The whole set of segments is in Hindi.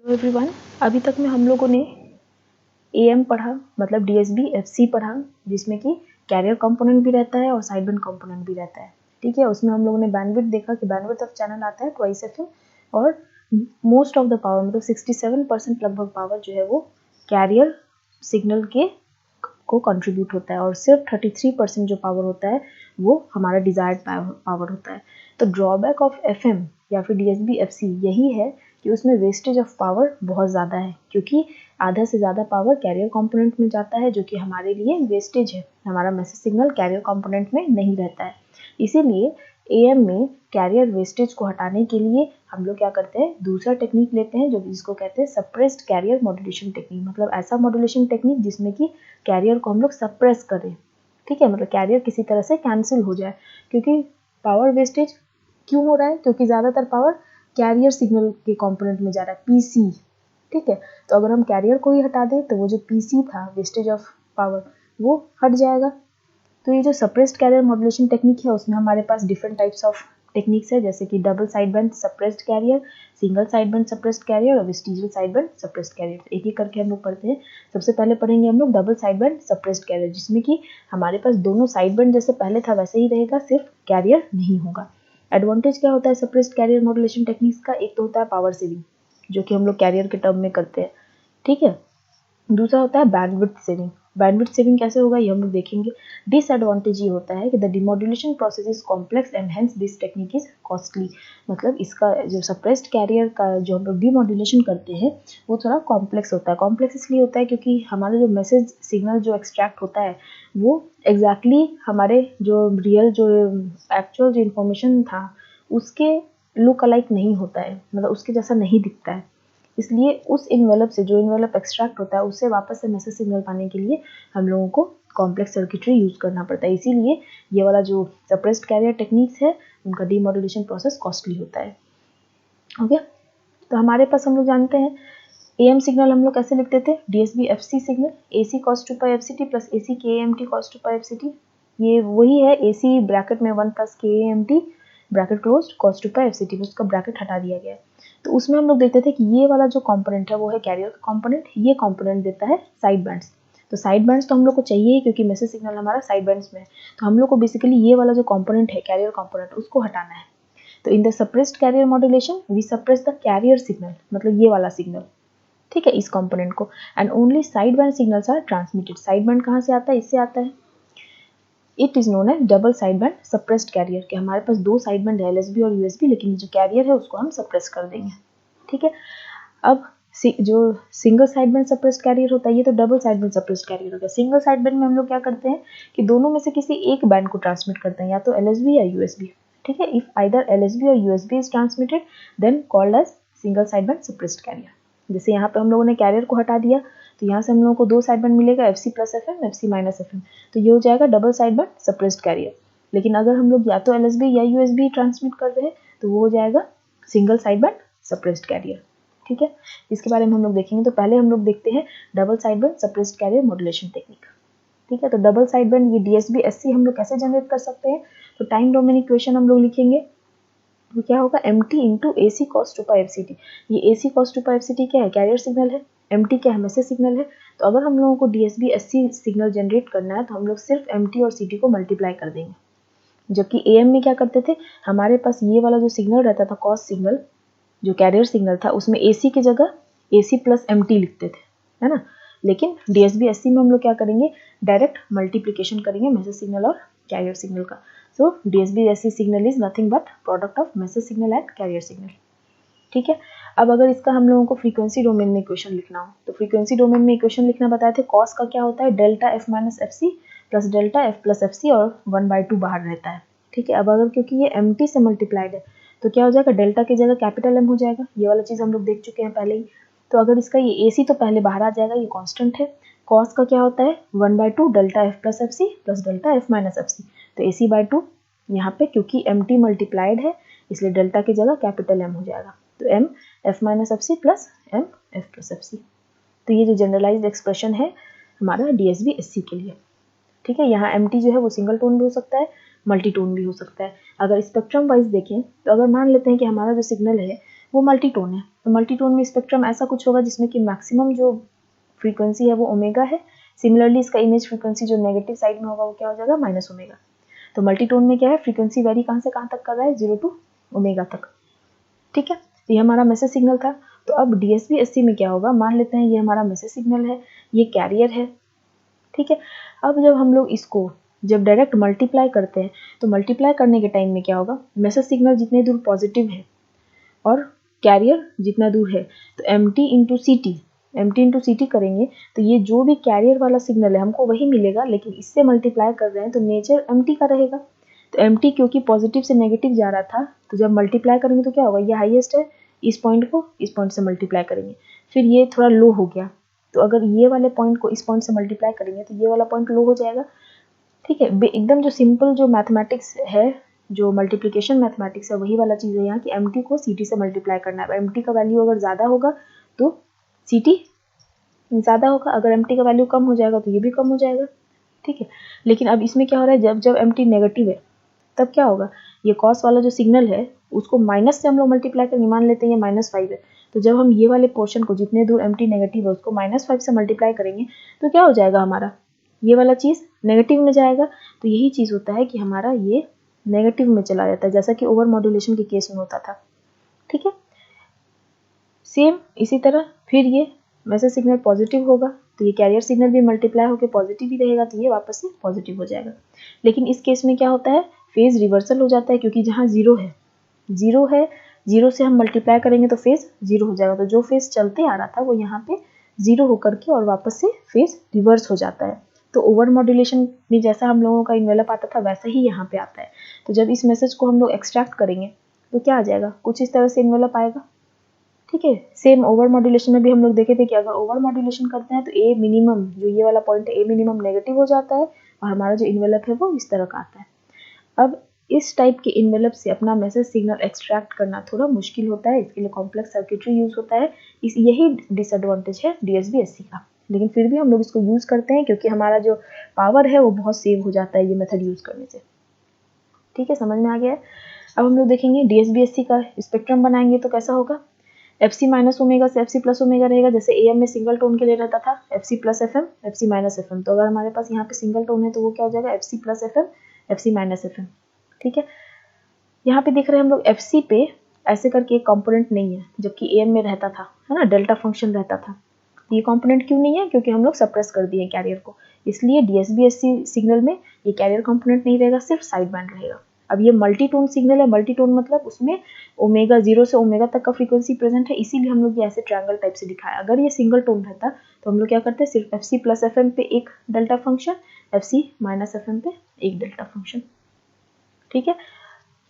हेलो एवरीवन, अभी तक में हम लोगों ने एएम पढ़ा, मतलब डीएसबी एफसी पढ़ा, जिसमें कि कैरियर कंपोनेंट भी रहता है और साइडबैंड कंपोनेंट भी रहता है। ठीक है, उसमें हम लोगों ने बैंडविड्थ देखा कि बैंडविड्थ ऑफ चैनल आता है ट्वाइस एफएम और मोस्ट ऑफ द पावर मतलब 67% लगभग पावर जो है वो कैरियर सिग्नल के को कंट्रीब्यूट होता है और सिर्फ 33% जो पावर होता है वो हमारा डिजायर्ड पावर होता है। तो ड्रॉबैक ऑफ एफएम या फिर डीएसबी एफसी यही है कि उसमें वेस्टेज ऑफ पावर बहुत ज़्यादा है, क्योंकि आधा से ज़्यादा पावर कैरियर कंपोनेंट में जाता है, जो कि हमारे लिए वेस्टेज है। हमारा मैसेज सिग्नल कैरियर कंपोनेंट में नहीं रहता है। इसीलिए एएम में कैरियर वेस्टेज को हटाने के लिए हम लोग क्या करते हैं, दूसरा टेक्निक लेते हैं, जो जिसको कहते हैं सप्रेस्ड कैरियर मॉड्यूलेशन टेक्निक। मतलब ऐसा मॉड्यूलेशन टेक्निक जिसमें कि कैरियर को हम लोग सप्रेस करें। ठीक है, मतलब कैरियर किसी तरह से कैंसिल हो जाए, क्योंकि पावर वेस्टेज क्यों हो रहा है, क्योंकि ज़्यादातर पावर कैरियर सिग्नल के कंपोनेंट में जा रहा है, पीसी। ठीक है, तो अगर हम कैरियर को ही हटा दें तो वो जो पीसी था, वेस्टेज ऑफ पावर, वो हट जाएगा। तो ये जो सप्रेस्ड कैरियर मॉड्यूलेशन टेक्निक है उसमें हमारे पास डिफरेंट टाइप्स ऑफ टेक्निक्स है, जैसे कि double sideband suppressed career, single sideband suppressed career और वेस्टिजियल साइडबैंड सप्रेस्ड कैरियर। एक एक करके हम लोग पढ़ते हैं। सबसे पहले पढ़ेंगे हम लोग डबल साइडबैंड सप्रेस्ड कैरियर, जिसमें कि हमारे पास दोनों साइडबैंड जैसे पहले था वैसे ही रहेगा, सिर्फ कैरियर नहीं होगा। एडवांटेज क्या होता है सप्रेस्ड कैरियर मॉड्यूलेशन टेक्निक्स का? एक तो होता है पावर सेविंग, जो कि हम लोग कैरियर के टर्म में करते हैं। ठीक है, दूसरा होता है बैंडविड्थ सेविंग। बैंडविड्थ सेविंग कैसे होगा ये हम लोग देखेंगे। डिसएडवांटेज ये होता है कि the demodulation process is complex and hence this technique is costly. मतलब इसका जो सप्रेस्ड कैरियर का जो हम लोग डिमॉड्यूलेशन करते हैं वो थोड़ा कॉम्प्लेक्स होता है। कॉम्प्लेक्स इसलिए होता है क्योंकि हमारा जो मैसेज सिग्नल जो एक्सट्रैक्ट होता है वो एग्जैक्टली हमारे जो रियल जो एक्चुअल जो इन्फॉर्मेशन था उसके लुक अलाइक नहीं होता है, मतलब उसके जैसा नहीं दिखता है। इसलिए उस इन्वेलप से जो इन्वेलप एक्सट्रैक्ट होता है उससे वापस से मैसेज सिग्नल पाने के लिए हम लोगों को कॉम्प्लेक्स सर्किटरी यूज करना पड़ता है। इसीलिए ये वाला जो सप्रेस्ड कैरियर टेक्निक्स है उनका डीमॉड्यूलेशन प्रोसेस कॉस्टली होता है। ओके, तो हमारे पास हम लोग जानते हैं एएम सिग्नल हम लोग कैसे लिखते थे, DSB FC signal AC cos 2 पाई एफसीटी प्लस एसी के एएमटी कॉस 2 पाई एफसीटी। ये वही है, एसी ब्रैकेट में 1 प्लस के एएमटी ब्रैकेट क्लोज्ड कॉस 2 पाई एफसीटी, उसका ब्रैकेट हटा दिया गया है। तो उसमें हम लोग देखते थे कि ये वाला जो कंपोनेंट है वो है कैरियर का कंपोनेंट, ये कंपोनेंट देता है साइड बैंड्स। तो साइड बैंड्स तो हम लोग को चाहिए ही, क्योंकि मैसेज सिग्नल हमारा साइड बैंड्स में है। तो हम लोग को बेसिकली ये वाला जो कंपोनेंट है कैरियर कंपोनेंट उसको हटाना है। तो in the suppressed carrier modulation we suppress the carrier signal, मतलब ये वाला सिग्नल। ठीक है, इस कंपोनेंट को, and only side band signals are transmitted. Side band कहाँ से आता है? इससे आता है। It is known as double side band suppressed carrier, के हमारे पास दो साइड बैंड है एलएसबी और यूएसबी, लेकिन जो कैरियर है उसको हम सप्रेस कर देंगे। ठीक है, अब जो single side band suppressed career होता है ये तो double side band suppressed career होता है। सिंगल साइड बैंड में हम लोग क्या करते हैं कि दोनों में से किसी एक बैंड को ट्रांसमिट करते हैं, या तो एलएसबी या यूएसबी। ठीक है, इफ आइदर एलएसबी और USB is transmitted then called as single side band suppressed carrier. जैसे यहाँ पे हम लोगों ने कैरियर को हटा दिया तो यहाँ से हम लोगों को दो साइड बैंड मिलेगा, FC plus FM, FC minus FM. तो ये हो जाएगा double side band suppressed career. लेकिन अगर हम लोग या तो एलएसबी या यूएसबी ट्रांसमिट कर रहे हैं तो वो हो जाएगा single side band suppressed career. ठीक है, इसके बारे में हम लोग देखेंगे। तो पहले हम लोग देखते हैं double side band suppressed carrier modulation technique. ठीक है, तो डबल साइड बैंड ये डीएसबी एससी हम लोग कैसे जनरेट कर सकते हैं? तो टाइम डोमेन इक्वेशन हम लोग लिखेंगे, तो क्या होगा mt इंटू ए सी कॉस 2 पाई एफ सी टी। ये ए सी कॉस 2 पाई एफ सी टी क्या है? कैरियर सिग्नल है। mt क्या है? मैसेज सिग्नल है। तो अगर हम लोगों को डीएसबी एससी सिग्नल जनरेट करना है तो हम लोग सिर्फ mt और ct को मल्टीप्लाई कर देंगे। जबकि एएम में क्या करते थे, हमारे पास ये वाला जो सिग्नल रहता था कॉस सिग्नल, जो कैरियर सिग्नल था, उसमें एसी की जगह एसी प्लस एमटी लिखते थे, है ना। लेकिन डीएसबी एससी में हम लोग क्या करेंगे, डायरेक्ट मल्टीप्लिकेशन करेंगे मैसेज सिग्नल और कैरियर सिग्नल का। So DSB SC signal is nothing but product of message signal and carrier signal. ठीक है, अब अगर इसका हम लोगों को फ्रीक्वेंसी डोमेन में इक्वेशन लिखना हो तो फ्रीक्वेंसी डोमेन में इक्वेशन लिखना बताए थे। कॉस का क्या होता है? Delta F minus F C plus delta F plus F C और 1/2 बाहर रहता है। ठीक है, अब अगर क्योंकि ये एम टी से मल्टीप्लाइड है तो क्या हो जाएगा, डेल्टा की जगह कैपिटल एम हो जाएगा। ये वाला चीज़ हम लोग देख चुके हैं पहले ही। तो अगर इसका ये ए सी तो पहले बाहर आ जाएगा, ये कॉन्स्टेंट है। कॉस का क्या होता है? 1/2 delta F plus F C plus delta F minus F C. तो ए सी बाई 2 यहाँ पे क्योंकि एम टी मल्टीप्लाइड है इसलिए डेल्टा की जगह कैपिटल एम हो जाएगा। तो M F minus F C plus M F plus F C. तो ये जो जनरलाइज्ड एक्सप्रेशन है हमारा डीएसबी एससी के लिए। ठीक है, यहाँ एम टी जो है वो सिंगल टोन भी हो सकता है, मल्टी टोन भी हो सकता है। अगर स्पेक्ट्रम वाइज देखें तो अगर मान लेते हैं कि हमारा जो सिग्नल है वो मल्टीटोन है। तो मल्टीटोन में स्पेक्ट्रम ऐसा कुछ होगा जिसमें कि मैक्सिमम जो फ्रीक्वेंसी है वो ओमेगा है। सिमिलरली इसका इमेज फ्रीक्वेंसी जो नेगेटिव साइड में होगा वो क्या हो जाएगा, माइनस ओमेगा। तो मल्टीटोन में क्या है, फ्रीक्वेंसी वेरी कहाँ से कहाँ तक कर रहा है, 0 टू ओमेगा तक। ठीक है, तो ये हमारा मैसेज सिग्नल था। तो अब DSB-SC में क्या होगा, मान लेते हैं ये हमारा मैसेज सिग्नल है, ये कैरियर है। ठीक है, अब जब हम लोग इसको जब डायरेक्ट मल्टीप्लाई करते हैं तो मल्टीप्लाई करने के टाइम में क्या होगा, मैसेज सिग्नल जितने दूर पॉजिटिव है और कैरियर जितना दूर है, तो MT इंटू सी टी करेंगे तो ये जो भी कैरियर वाला सिग्नल है हमको वही मिलेगा, लेकिन इससे मल्टीप्लाई कर रहे हैं तो नेचर MT का रहेगा। तो MT क्योंकि पॉजिटिव से नेगेटिव जा रहा था, तो जब मल्टीप्लाई करेंगे तो क्या होगा, ये हाईएस्ट है, इस पॉइंट को इस पॉइंट से मल्टीप्लाई करेंगे, फिर ये थोड़ा लो हो गया, तो अगर ये वाले पॉइंट को इस पॉइंट से मल्टीप्लाई करेंगे तो ये वाला पॉइंट लो हो जाएगा। ठीक है, एकदम जो सिंपल जो मैथमेटिक्स है, जो मल्टीप्लिकेशन मैथमेटिक्स है, वही वाला चीज़ है यहाँ कि MT को CT से मल्टीप्लाई करना है। MT का वैल्यू अगर ज़्यादा होगा तो CT ज़्यादा होगा, अगर MT का वैल्यू कम हो जाएगा तो ये भी कम हो जाएगा। ठीक है, लेकिन अब इसमें क्या हो रहा है, जब MT नेगेटिव है तब क्या होगा, ये कॉस वाला जो सिग्नल है उसको माइनस से हम लोग मल्टीप्लाई करेंगे, मान लेते हैं ये -5 है, तो जब हम ये वाले पोर्शन को जितने दूर MT नेगेटिव है उसको -5 से मल्टीप्लाई करेंगे तो क्या हो जाएगा, हमारा ये वाला चीज़ नेगेटिव में जाएगा। तो यही चीज़ होता है कि हमारा ये नेगेटिव में चला जाता है, जैसा कि ओवर मॉड्यूलेशन के केस में होता था। ठीक है, सेम इसी तरह फिर ये मैसेज सिग्नल पॉजिटिव होगा तो ये कैरियर सिग्नल भी मल्टीप्लाई होकर पॉजिटिव ही रहेगा, तो ये वापस से पॉजिटिव हो जाएगा। लेकिन इस केस में क्या होता है, फेज रिवर्सल हो जाता है, क्योंकि जहाँ जीरो है, जीरो से हम मल्टीप्लाई करेंगे तो फेज जीरो हो जाएगा, तो जो फेज चलते आ रहा था वो यहाँ पे जीरो होकर के और वापस से फेज रिवर्स हो जाता है। तो ओवर मॉड्यूलेशन में जैसा हम लोगों का इन्वेलप आता था वैसा ही यहाँ पे आता है। तो जब इस मैसेज को हम लोग एक्सट्रैक्ट करेंगे तो क्या आ जाएगा, कुछ इस तरह से इन्वेलप आएगा। ठीक है, सेम ओवर मॉड्यूलेशन में भी हम लोग देखे थे कि अगर ओवर मॉड्यूलेशन करते हैं तो ए मिनिमम, जो ये वाला पॉइंट है, ए मिनिमम नेगेटिव हो जाता है और हमारा जो इन्वेलप है वो इस तरह का आता है। अब इस टाइप के इन्वेलप से अपना मैसेज सिग्नल एक्सट्रैक्ट करना थोड़ा मुश्किल होता है, इसके लिए कॉम्प्लेक्स सर्किटरी यूज होता है। यही डिसएडवांटेज है DSB-SC का, लेकिन फिर भी हम लोग इसको यूज करते हैं क्योंकि हमारा जो पावर है वो बहुत सेव हो जाता है ये मेथड यूज करने से। ठीक है, समझ में आ गया है। अब हम लोग देखेंगे DSB-SC का स्पेक्ट्रम बनाएंगे तो कैसा होगा, FC माइनस ओमेगा से FC प्लस ओमेगा रहेगा। जैसे AM में सिंगल टोन के लिए रहता था FC plus FM, FC minus FM, तो अगर हमारे पास यहाँ पे सिंगल टोन है तो वो क्या हो जाएगा, FC plus FM, FC minus FM। ठीक है, यहाँ पे देख रहे हैं हम लोग FC पे ऐसे करके एक कंपोनेंट नहीं है, जबकि AM में रहता था, है ना, डेल्टा फंक्शन रहता था। ये कंपोनेंट क्यों नहीं है, क्योंकि हम लोग सप्रेस कर दिए कैरियर को, इसलिए DSB-SC सिग्नल में ये कैरियर कंपोनेंट नहीं रहेगा, सिर्फ साइड बैंड रहेगा। अब ये मल्टीटोन सिग्नल है, मल्टीटोन मतलब उसमें ओमेगा 0 से ओमेगा तक का फ्रीक्वेंसी प्रेजेंट है, इसीलिए हम लोग ये ऐसे ट्रायंगल टाइप से दिखाया। अगर ये सिंगल टोन रहता तो हम लोग क्या करते, सिर्फ FC प्लस FM पे एक delta function, FC minus FM पे एक डेल्टा फंक्शन। ठीक है,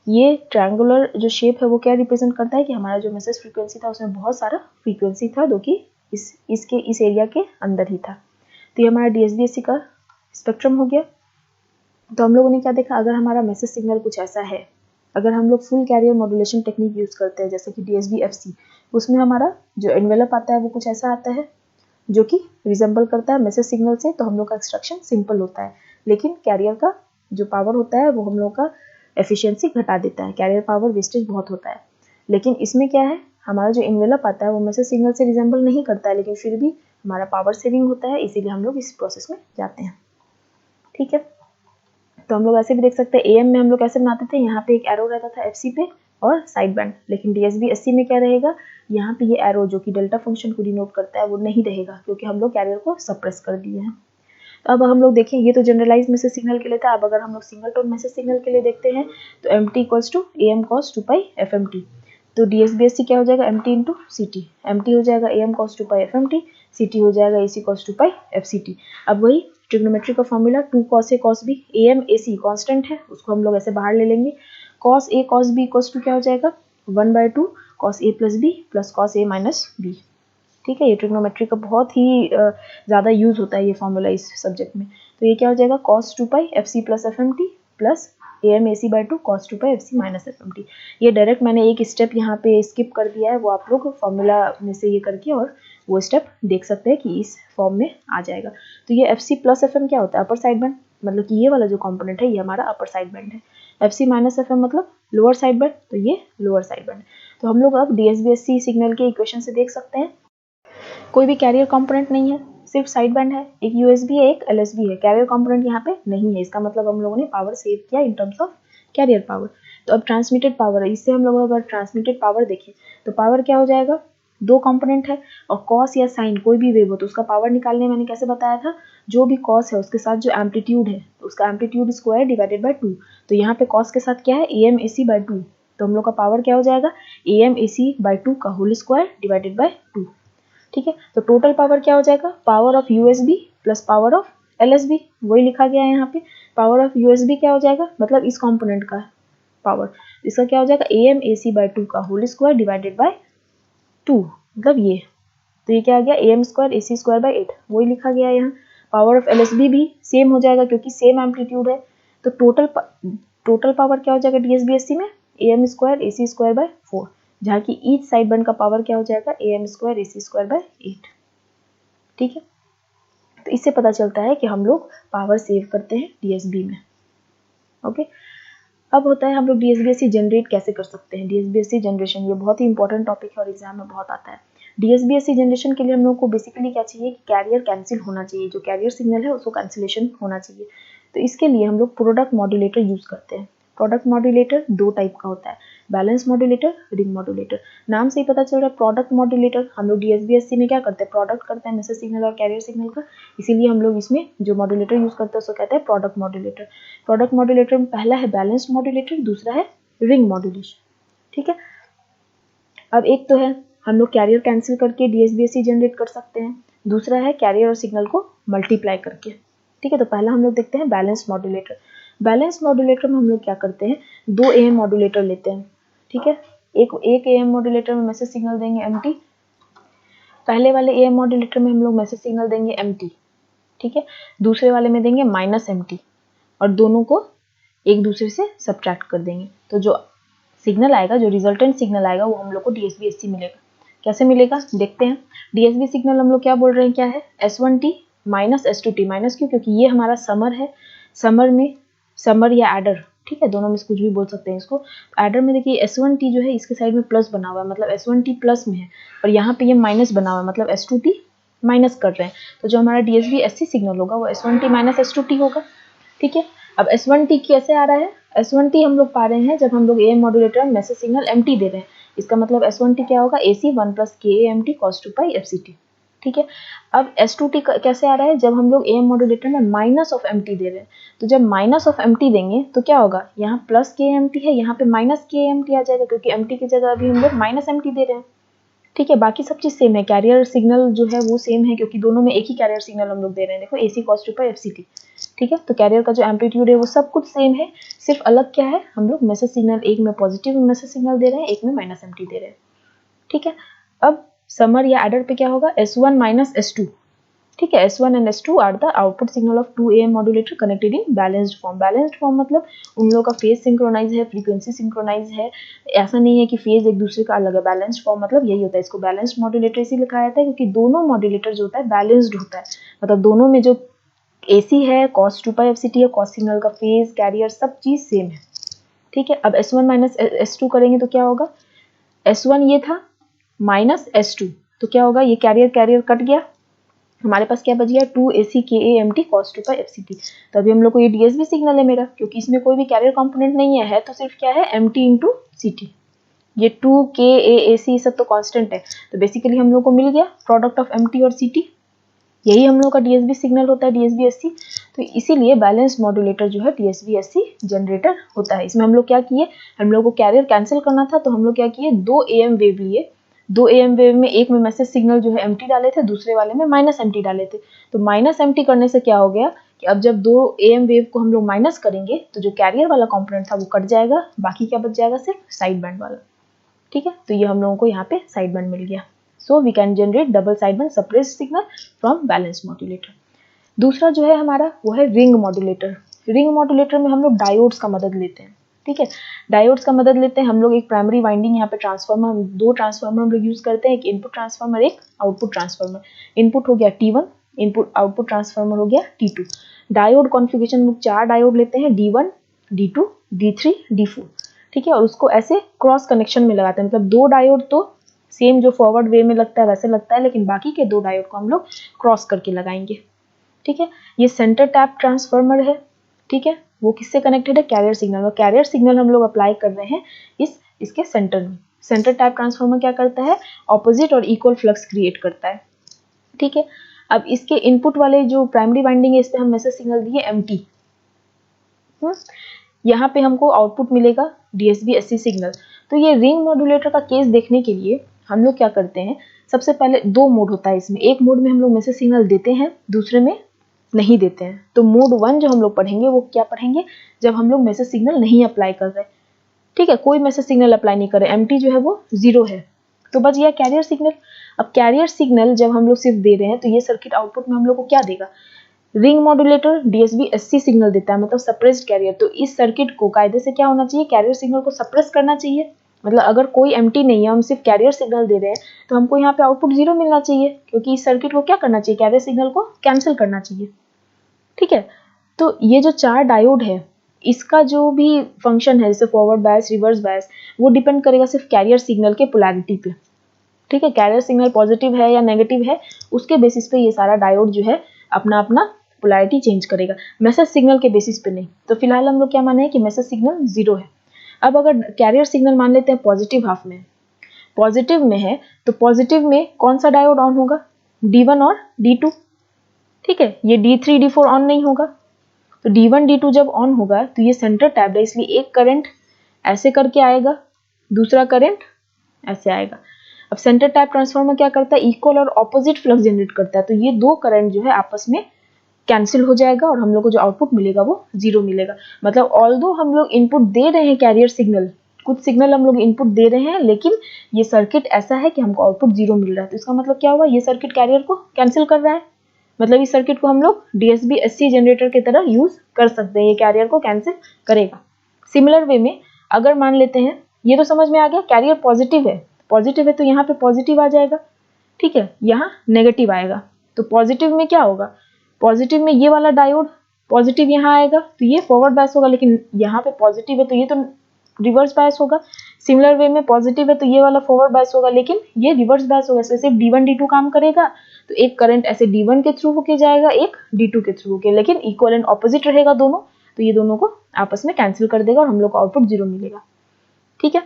ये ट्रायंगुलर जो शेप है वो क्या रिप्रेजेंट करता है कि हमारा जो मैसेज फ्रीक्वेंसी था उसमें बहुत सारा फ्रीक्वेंसी था जो कि इस एरिया के अंदर ही था। तो ये हमारा DSB-SC का स्पेक्ट्रम हो गया। तो हम लोगों ने क्या देखा, अगर हमारा मैसेज सिग्नल कुछ ऐसा है, अगर हम लोग full carrier modulation technique use करते हैं जैसे कि DSB-FC, उसमें हमारा जो एनवेलप आता है वो कुछ ऐसा आता है जो कि रिजेंबल करता है मैसेज सिग्नल से, तो हम लोग का एक्सट्रैक्शन सिंपल होता है, लेकिन कैरियर का जो पावर होता है वो हम लोग का एफिशिएंसी घटा देता है, कैरियर पावर वेस्टेज बहुत होता है। लेकिन इसमें क्या है, हमारा जो इन्वेलप आता है वो मैसेज सिग्नल से रिजेंबल नहीं करता है, लेकिन फिर भी हमारा पावर सेविंग होता है, इसीलिए हम लोग इस प्रोसेस में जाते हैं। ठीक है, तो हम लोग ऐसे भी देख सकते हैं, AM में हम लोग कैसे बनाते थे, यहाँ पे एक एरो रहता था FC पे और साइड बैंड, लेकिन DSB-SC में क्या रहेगा, यहाँ पे ये एरो जो कि डेल्टा फंक्शन को डिनोट करता है वो नहीं रहेगा, क्योंकि हम लोग कैरियर को सप्रेस कर दिए हैं। तो अब हम लोग देखें, ये तो जनरलाइज मैसेज सिग्नल के लिए था। अब अगर हम लोग सिंगल टोन मैसेज सिग्नल के लिए देखते हैं तो MT equals to AM cos 2 pi FMT, तो DSB-SC क्या हो जाएगा, MT इंटू CT, MT हो जाएगा AM cos 2 pi FMT, CT हो जाएगा AC cos 2 pi FCT। अब वही ट्रिग्नोमेट्री का formula 2 cos A cos B, AM AC constant है, उसको हम लोग ऐसे बाहर ले लेंगे, cos A cos B equals to क्या हो जाएगा, 1/2 cos A plus B plus cos A minus B। ठीक है, ये ट्रिग्नोमेट्री का बहुत ही ज़्यादा यूज होता है ये फॉर्मूला इस सब्जेक्ट में। तो ये क्या हो जाएगा, cos 2 pi FC plus FMT plus AM AC/2 cos 2 pi FC minus FMT। ये डायरेक्ट मैंने एक स्टेप यहाँ पे स्किप कर दिया है, वो आप लोग फॉर्मूला में से ये करके और वो स्टेप देख सकते हैं कि इस फॉर्म में आ जाएगा। तो ये FC प्लस FM क्या होता है, अपर साइड बैंड, मतलब कि ये वाला जो कॉम्पोनेंट है ये हमारा अपर साइड बैंड है। FC माइनस FM मतलब लोअर साइड बैंड, तो ये लोअर साइड बैंड। तो हम लोग अब DSB-SC सिग्नल के इक्वेशन से देख सकते हैं, कोई भी कैरियर कंपोनेंट नहीं है, सिर्फ साइड बैंड है, एक USB है, एक LSB है, कैरियर कंपोनेंट यहाँ पे नहीं है। इसका मतलब हम लोगों ने पावर सेव किया in terms of carrier power. तो अब ट्रांसमिटेड पावर है, इससे हम लोग अगर ट्रांसमिटेड पावर देखें तो पावर क्या हो जाएगा, दो कंपोनेंट है और कॉस या साइन कोई भी वेव हो तो उसका पावर निकालने मैंने कैसे बताया था, जो भी कॉस है उसके साथ जो एम्पलीट्यूड है उसका एम्पलीट्यूड स्क्वायर डिवाइडेड बाय 2। तो यहाँ पे कॉस के साथ क्या है, AM/AC/2, तो हम लोग का पावर क्या हो जाएगा, AM/AC/2 का होल स्क्वायर डिवाइडेड बाय 2। ठीक है, तो टोटल पावर क्या हो जाएगा, power of USB plus power of LSB, वही लिखा गया है यहाँ पे। पावर ऑफ USB क्या हो जाएगा, मतलब इस कंपोनेंट का पावर, इसका क्या हो जाएगा, AM/AC/2 का होल स्क्वायर डिवाइडेड बाय 2, मतलब ये, तो ये क्या आ गया, AM²AC²/8, वही लिखा गया है यहाँ। पावर ऑफ LSB भी सेम हो जाएगा क्योंकि सेम एम्पलीट्यूड है। तो टोटल पावर क्या हो जाएगा DSB-SC में, AM²AC²/4, जहाँ की ईच साइड बैंड का पावर क्या हो जाएगा, AM²AC²/8। ठीक है, तो इससे पता चलता है कि हम लोग पावर सेव करते हैं DSB में। ओके, अब होता है हम लोग DSB-SC जनरेट कैसे कर सकते हैं। DSB-SC जनरेशन ये बहुत ही इंपॉर्टेंट टॉपिक है और एग्जाम में बहुत आता है। DSB-SC जनरेशन के लिए हम लोग को बेसिकली क्या चाहिए कि कैरियर कैंसिल होना चाहिए, जो कैरियर सिग्नल है उसको कैंसिलेशन होना चाहिए। तो इसके लिए हम लोग प्रोडक्ट मॉड्यूलेटर यूज करते हैं। प्रोडक्ट मॉड्यूलेटर दो टाइप का होता है, बैलेंस मॉड्यूलेटर, रिंग मॉड्यूलेटर। नाम से ही पता चल रहा है प्रोडक्ट मॉड्यूलेटर, हम लोग DSB-SC में क्या करते हैं, प्रोडक्ट करते हैं मैसेज सिग्नल और कैरियर सिग्नल का, इसीलिए हम लोग इसमें जो मॉड्यूलेटर यूज करते हैं उसको कहते हैं प्रोडक्ट मॉड्यूलेटर। प्रोडक्ट मॉड्यूलेटर में पहला है बैलेंस्ड मॉड्यूलेटर, दूसरा है रिंग मॉड्यूलेशन। ठीक है, अब एक तो है हम लोग कैरियर कैंसिल करके DSB-SC जनरेट कर सकते हैं, दूसरा है कैरियर और सिग्नल को मल्टीप्लाई करके। ठीक है, तो पहला हम लोग देखते हैं बैलेंस मॉड्यूलेटर। बैलेंस मॉड्यूलेटर में हम लोग क्या करते हैं, दो AM मॉड्यूलेटर लेते हैं। ठीक है, एक AM मॉड्यूलेटर में मैसेज सिग्नल देंगे MT, पहले वाले AM मॉड्यूलेटर में हम लोग मैसेज सिग्नल देंगे MT। ठीक है, दूसरे वाले में देंगे -MT और दोनों को एक दूसरे से सब्ट्रैक्ट कर देंगे। तो जो सिग्नल आएगा, जो रिजल्टेंट सिग्नल आएगा वो हम लोग को DSB-SC मिलेगा। कैसे मिलेगा देखते हैं। DSB सिग्नल हम लोग क्या बोल रहे हैं, क्या है, S1T माइनस S2T, माइनस क्यों, क्योंकि ये हमारा समर है, समर या एडर, ठीक है, दोनों में से कुछ भी बोल सकते हैं इसको। एडर में देखिए S1T जो है इसके साइड में प्लस बना हुआ है, मतलब S1T प्लस में है, और यहाँ पे ये माइनस बना हुआ है, मतलब S2T माइनस कर रहे हैं। तो जो हमारा DSB-SC सिग्नल होगा वो S1T माइनस S2T होगा। ठीक है, अब S1T कैसे आ रहा है, S1T हम लोग पा रहे हैं जब हम लोग AM मॉड्यूलेटर में मैसेज सिग्नल MT दे रहे हैं। इसका मतलब S1T क्या होगा, AC 1 + KAMT cos 2 pi FCT। ठीक है, अब S2T कैसे आ रहा है, जब हम लोग AM मॉड्यूलेटर में माइनस ऑफ MT दे रहे हैं। तो जब माइनस ऑफ MT देंगे तो क्या होगा, यहाँ प्लस KAMT है, यहाँ पे माइनस KAMT आ जाएगा, क्योंकि MT की जगह अभी हम लोग माइनस MT दे रहे हैं। ठीक है, बाकी सब चीज़ सेम है, कैरियर सिग्नल जो है वो सेम है, क्योंकि दोनों में एक ही कैरियर सिग्नल हम लोग दे रहे हैं। देखो AC cos 2 pi FCT। ठीक है, तो कैरियर का जो एम्पलीट्यूड है वो सब कुछ सेम है, सिर्फ अलग क्या है, हम लोग मैसेज सिग्नल एक में पॉजिटिव मैसेज सिग्नल दे रहे हैं, एक में माइनस MT दे रहे हैं। ठीक है, अब समर या एडर पे क्या होगा, S1 माइनस S2। ठीक है, S1 and S2 are the output signal of 2 AM modulator connected in balanced form. Balanced form मतलब उन लोगों का फेज सिंक्रोनाइज है, फ्रीक्वेंसी सिंक्रोनाइज है, ऐसा नहीं है कि फेज एक दूसरे का अलग है। बैलेंस्ड फॉर्म मतलब यही होता है, इसको बैलेंस्ड मॉड्यूलेटर इसी लिखा जाता है क्योंकि दोनों मॉड्यूलेटर जो होता है बैलेंस्ड होता है, मतलब दोनों में जो AC है cos 2 pi FCT है, cos सिग्नल का फेज कैरियर सब चीज सेम है। ठीक है, अब S1 माइनस S2 करेंगे तो क्या होगा, S1 ये था माइनस S2, तो क्या होगा, ये कैरियर कट गया, हमारे पास क्या बच गया, 2AC KAMT cos 2 pi FCT। तो अभी हम लोग को ये DSB सिग्नल है मेरा, क्योंकि इसमें कोई भी कैरियर कंपोनेंट नहीं है, तो सिर्फ क्या है MT × CT। ये 2KAAC सब तो कांस्टेंट है, तो बेसिकली हम लोग को मिल गया प्रोडक्ट ऑफ MT और CT। यही हम लोग का DSB सिग्नल होता है, DSB-SC। तो इसीलिए बैलेंस मॉड्यूलेटर जो है DSB-SC जनरेटर होता है। इसमें हम लोग क्या किए, हम लोग को कैरियर कैंसिल करना था, तो हम लोग क्या किए, 2 AM वेव लिए। 2 AM वेव में एक में मैसेज सिग्नल जो है MT डाले थे, दूसरे वाले में माइनस MT डाले थे। तो माइनस MT करने से क्या हो गया कि अब जब 2 AM वेव को हम लोग माइनस करेंगे तो जो कैरियर वाला कॉम्पोनेंट था वो कट जाएगा, बाकी क्या बच जाएगा, सिर्फ साइड बैंड वाला। ठीक है, तो ये हम लोगों को यहाँ पे साइड बैंड मिल गया। So we can generate double sideband suppressed signal from balanced modulator। दूसरा जो है हमारा वो है रिंग मॉड्यूलेटर। रिंग मॉड्यूलेटर में हम लोग डायोड्स का मदद लेते हैं। ठीक है, डायोड्स का मदद लेते हैं हम लोग। एक प्राइमरी वाइंडिंग, यहाँ पे ट्रांसफार्मर, 2 ट्रांसफार्मर हम लोग यूज करते हैं, एक इनपुट ट्रांसफार्मर, एक आउटपुट ट्रांसफार्मर। इनपुट हो गया T1, इनपुट आउटपुट ट्रांसफार्मर हो गया T2। डायोड कॉन्फ़िगरेशन में 4 डायोड लेते हैं, D1, D2, D3, D4। ठीक है, और उसको ऐसे क्रॉस कनेक्शन में लगाते हैं, मतलब 2 डायोड तो सेम जो फॉरवर्ड वे में लगता है वैसे लगता है, लेकिन बाकी के 2 डायोड को हम लोग क्रॉस करके लगाएंगे। ठीक है, ये सेंटर टैप ट्रांसफार्मर है। ठीक है, वो किससे कनेक्टेड है, कैरियर सिग्नल, और कैरियर सिग्नल हम लोग अप्लाई कर रहे हैं इसके सेंटर में। सेंटर टैप ट्रांसफार्मर क्या करता है, ऑपोजिट और इक्वल फ्लक्स क्रिएट करता है। ठीक है, अब इसके इनपुट वाले जो प्राइमरी वाइंडिंग है इस पे हम मैसेज सिग्नल दिए एम्प्टी। यहाँ पे हमको आउटपुट मिलेगा DSB-SC सिग्नल। तो ये रिंग मॉड्यूलेटर का केस देखने के लिए हम लोग क्या करते हैं, सबसे पहले 2 मोड होता है इसमें, एक मोड में हम लोग मैसेज सिग्नल देते हैं, दूसरे में नहीं देते हैं। तो मोड 1 जो हम लोग पढ़ेंगे वो क्या पढ़ेंगे, जब हम लोग मैसेज सिग्नल नहीं अप्लाई कर रहे। ठीक है, कोई मैसेज सिग्नल अप्लाई नहीं कर रहे, एम्प्टी जो है वो 0 है, तो बच गया कैरियर सिग्नल। अब कैरियर सिग्नल जब हम लोग सिर्फ दे रहे हैं तो ये सर्किट आउटपुट में हम लोग को क्या देगा, रिंग मॉड्यूलेटर DSB-SC सिग्नल देता है, मतलब सप्रेस्ड कैरियर। तो इस सर्किट को कायदे से क्या होना चाहिए, कैरियर सिग्नल को सप्रेस करना चाहिए। मतलब अगर कोई एम्प्टी नहीं है, हम सिर्फ कैरियर सिग्नल दे रहे हैं, तो हमको यहाँ पे आउटपुट 0 मिलना चाहिए, क्योंकि इस सर्किट को क्या करना चाहिए, कैरियर सिग्नल को कैंसिल करना चाहिए। ठीक है, तो ये जो 4 डायोड है इसका जो भी फंक्शन है, जैसे फॉरवर्ड बायस, रिवर्स बायस, वो डिपेंड करेगा सिर्फ कैरियर सिग्नल के पोलैरिटी पे। ठीक है, कैरियर सिग्नल पॉजिटिव है या नेगेटिव है, उसके बेसिस पे ये सारा डायोड जो है अपना अपना पोलैरिटी चेंज करेगा, मैसेज सिग्नल के बेसिस पे नहीं। तो फिलहाल हम लोग क्या माने हैं कि मैसेज सिग्नल 0 है। अब अगर कैरियर सिग्नल मान लेते हैं पॉजिटिव हाफ में, पॉजिटिव में है, तो पॉजिटिव में कौन सा डायोड ऑन होगा, D1 और D2। ठीक है, ये D3 D4 ऑन नहीं होगा। तो D1 D2 जब ऑन होगा तो ये सेंटर टैब है, इसलिए एक करंट ऐसे करके आएगा, दूसरा करंट ऐसे आएगा। अब सेंटर टैप ट्रांसफार्मर क्या करता है, इक्वल और ऑपोजिट फ्लक्स जनरेट करता है, तो ये 2 करंट जो है आपस में कैंसिल हो जाएगा और हम लोग को जो आउटपुट मिलेगा वो 0 मिलेगा। मतलब ऑल्दो हम लोग इनपुट दे रहे हैं कैरियर सिग्नल, कुछ सिग्नल हम लोग इनपुट दे रहे हैं, लेकिन ये सर्किट ऐसा है कि हमको आउटपुट 0 मिल रहा है। तो इसका मतलब क्या हुआ, ये सर्किट कैरियर को कैंसिल कर रहा है, मतलब इस सर्किट को हम लोग DSB-SC जनरेटर की तरह यूज कर सकते हैं, ये कैरियर को कैंसिल करेगा। सिमिलर वे में अगर मान लेते हैं, ये तो समझ में आ गया, कैरियर पॉजिटिव है तो यहाँ पे पॉजिटिव आ जाएगा। ठीक है, यहाँ नेगेटिव आएगा। तो पॉजिटिव में क्या होगा, पॉजिटिव में ये वाला डायोड पॉजिटिव यहाँ आएगा, तो ये फॉरवर्ड बायस होगा, लेकिन यहाँ पे पॉजिटिव है तो ये तो रिवर्स बायस होगा। सिमिलर वे में पॉजिटिव है तो ये वाला फॉरवर्ड बायस होगा, लेकिन ये रिवर्स बायस होगा, इसमें सिर्फ D1 D2 काम करेगा। तो एक करंट ऐसे D1 के थ्रू होके जाएगा, एक D2 के थ्रू होके, लेकिन इक्वल एंड ऑपोजिट रहेगा दोनों, तो ये दोनों को आपस में कैंसिल कर देगा और हम लोग को आउटपुट 0 मिलेगा। ठीक है,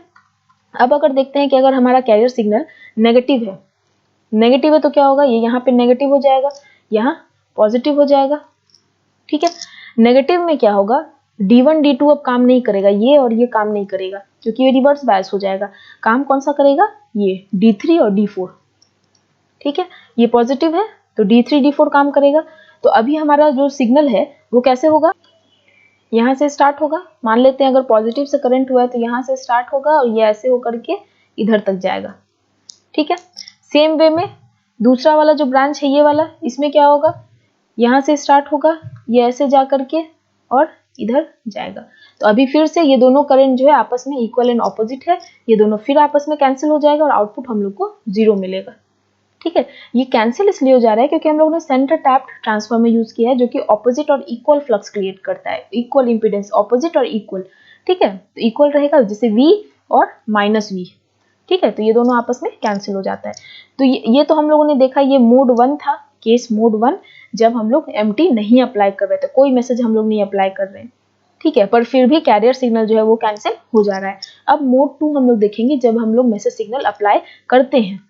अब अगर देखते हैं कि अगर हमारा कैरियर सिग्नल नेगेटिव है तो क्या होगा, ये यहाँ पे नेगेटिव हो जाएगा, यहाँ पॉजिटिव हो जाएगा। ठीक है, नेगेटिव में क्या होगा, D1 D2 अब काम नहीं करेगा, ये और ये काम नहीं करेगा, क्योंकि ये रिवर्स बायस हो जाएगा। काम कौन सा करेगा, ये D3 और D4। ठीक है, ये पॉजिटिव है तो D3 D4 काम करेगा। तो अभी हमारा जो सिग्नल है वो कैसे होगा, यहाँ से स्टार्ट होगा, मान लेते हैं अगर पॉजिटिव से करंट हुआ है तो यहाँ से स्टार्ट होगा और ये ऐसे होकर के इधर तक जाएगा। ठीक है, सेम वे में दूसरा वाला जो ब्रांच है ये वाला, इसमें क्या होगा, यहाँ से स्टार्ट होगा, ये ऐसे जा करके और इधर जाएगा। तो अभी फिर से ये दोनों करंट जो है आपस में इक्वल एंड ऑपोजिट है, ये दोनों फिर आपस में कैंसिल हो जाएगा और आउटपुट हम लोग को 0 मिलेगा। ठीक है, ये कैंसिल इसलिए हो जा रहा है क्योंकि हम लोग ने सेंटर टैप्ड ट्रांसफार्मर यूज किया है, जो कि ऑपोजिट और इक्वल फ्लक्स क्रिएट करता है, इक्वल इंपीडेंस, ऑपोजिट और इक्वल। ठीक है, तो इक्वल रहेगा जैसे V और -V। ठीक है, तो ये दोनों आपस में कैंसिल हो जाता है। तो ये तो हम लोगों ने देखा, ये मोड 1 था, केस मोड 1, जब हम लोग एम्प्टी नहीं अप्लाई कर रहे थे, कोई मैसेज हम लोग नहीं अप्लाई कर रहे हैं। ठीक है, पर फिर भी कैरियर सिग्नल जो है वो कैंसिल हो जा रहा है। अब मोड 2 हम लोग देखेंगे, जब हम लोग मैसेज सिग्नल अप्लाई करते हैं।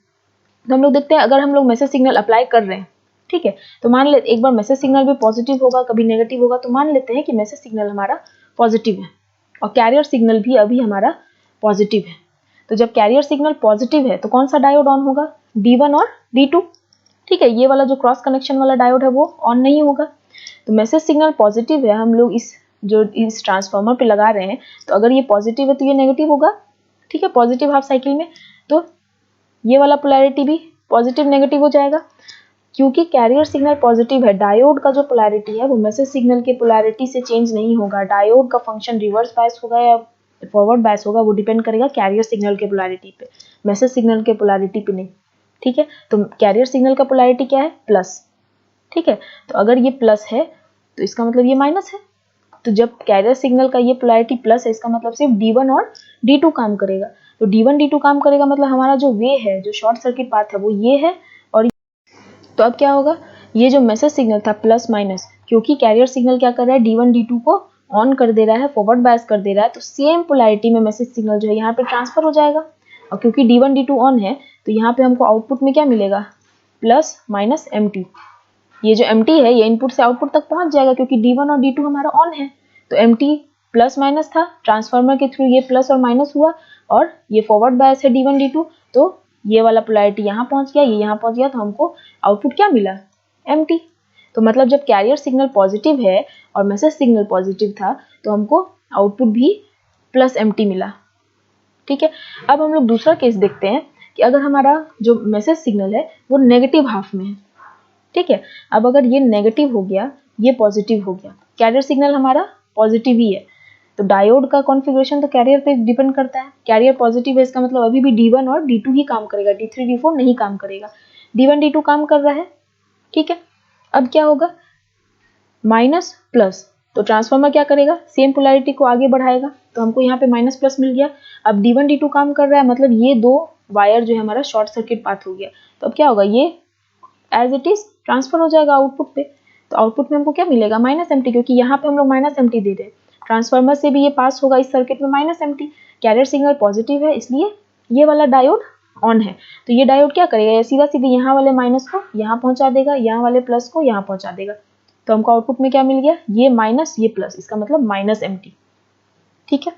तो हम लोग देखते हैं, अगर हम लोग मैसेज सिग्नल अप्लाई कर रहे हैं, ठीक है, तो मान ले एक बार मैसेज सिग्नल भी पॉजिटिव होगा, कभी नेगेटिव होगा, तो मान लेते हैं कि मैसेज सिग्नल हमारा पॉजिटिव है और कैरियर सिग्नल भी अभी हमारा पॉजिटिव है। तो जब कैरियर सिग्नल पॉजिटिव है तो कौन सा डायोड ऑन होगा, D1 और D2। ठीक है, ये वाला जो क्रॉस कनेक्शन वाला डायोड है वो ऑन नहीं होगा। तो मैसेज सिग्नल पॉजिटिव है, हम लोग इस ट्रांसफार्मर पे लगा रहे हैं, तो अगर ये पॉजिटिव है तो ये नेगेटिव होगा। ठीक है, पॉजिटिव हाफ साइकिल में तो ये वाला पोलैरिटी भी पॉजिटिव नेगेटिव हो जाएगा। क्योंकि कैरियर सिग्नल पॉजिटिव है, डायोड का जो पोलैरिटी है वो मैसेज सिग्नल के पोलैरिटी से चेंज नहीं होगा। डायोड का फंक्शन रिवर्स बायस होगा या फॉरवर्ड बायस होगा, वो डिपेंड करेगा कैरियर सिग्नल के पोलैरिटी पे, मैसेज सिग्नल के पोलैरिटी पे नहीं। ठीक है, तो कैरियर सिग्नल का पोलैरिटी क्या है, प्लस। ठीक है, तो अगर ये प्लस है तो इसका मतलब ये माइनस है। तो जब कैरियर सिग्नल का ये पोलैरिटी प्लस है, इसका मतलब सिर्फ D1 और D2 काम करेगा। तो D1 D2 काम करेगा मतलब हमारा जो वे है, जो शॉर्ट सर्किट पाथ है वो ये है। और तो अब क्या होगा, ये जो मैसेज सिग्नल था प्लस माइनस, क्योंकि कैरियर सिग्नल क्या कर रहा है, D1 D2 को ऑन कर दे रहा है, फॉरवर्ड बायस कर दे रहा है, तो सेम पोलैरिटी में मैसेज सिग्नल जो है यहाँ पे ट्रांसफर हो जाएगा। और क्योंकि D1 D2 ऑन है तो यहाँ पे हमको आउटपुट में क्या मिलेगा, प्लस माइनस एम्प्टी। ये जो एम्प्टी है ये इनपुट से आउटपुट तक पहुंच जाएगा क्योंकि D1 और D2 हमारा ऑन है। तो एम्प्टी प्लस माइनस था, ट्रांसफार्मर के थ्रू ये प्लस और माइनस हुआ, और ये फॉरवर्ड बायस है D1 D2, तो ये वाला पोलैरिटी यहाँ पहुंच गया, ये यहाँ पहुंच गया, तो हमको आउटपुट क्या मिला, एम्प्टी। तो मतलब जब कैरियर सिग्नल पॉजिटिव है और मैसेज सिग्नल पॉजिटिव था तो हमको आउटपुट भी प्लस एम्प्टी मिला। ठीक है, अब हम लोग दूसरा केस देखते हैं कि अगर हमारा जो मैसेज सिग्नल है वो नेगेटिव हाफ में है। ठीक है, अब अगर ये नेगेटिव हो गया, ये पॉजिटिव हो गया, कैरियर सिग्नल हमारा पॉजिटिव ही है, तो डायोड का कॉन्फ़िगरेशन तो कैरियर पे डिपेंड करता है। कैरियर पॉजिटिव है इसका मतलब अभी भी D1 और D2 ही काम करेगा, D3 D4 नहीं काम करेगा, D1 D2 काम कर रहा है। ठीक है, अब क्या होगा, माइनस प्लस, तो ट्रांसफार्मर क्या करेगा, सेम पोलैरिटी को आगे बढ़ाएगा, तो हमको यहाँ पे माइनस प्लस मिल गया। अब D1 D2 काम कर रहा है मतलब ये दो वायर जो है हमारा शॉर्ट सर्किट पाथ हो गया, तो अब क्या होगा, ये एज इट इज ट्रांसफर हो जाएगा आउटपुट पे। तो आउटपुट में हमको क्या मिलेगा, माइनस एम्प्टी, क्योंकि यहाँ पे हम लोग माइनस एम्प्टी दे रहे हैं, ट्रांसफार्मर से भी ये पास होगा इस सर्किट में minus empty. Carrier signal positive है इसलिए ये वाला डायोड ऑन है, तो ये डायोड क्या करेगा, ये सीधा सीधे यहाँ वाले माइनस को यहाँ पहुंचा देगा, यहाँ वाले प्लस को यहाँ पहुंचा देगा। तो हमको आउटपुट में क्या मिल गया, ये माइनस ये प्लस, इसका मतलब माइनस एम्प्टी। ठीक है,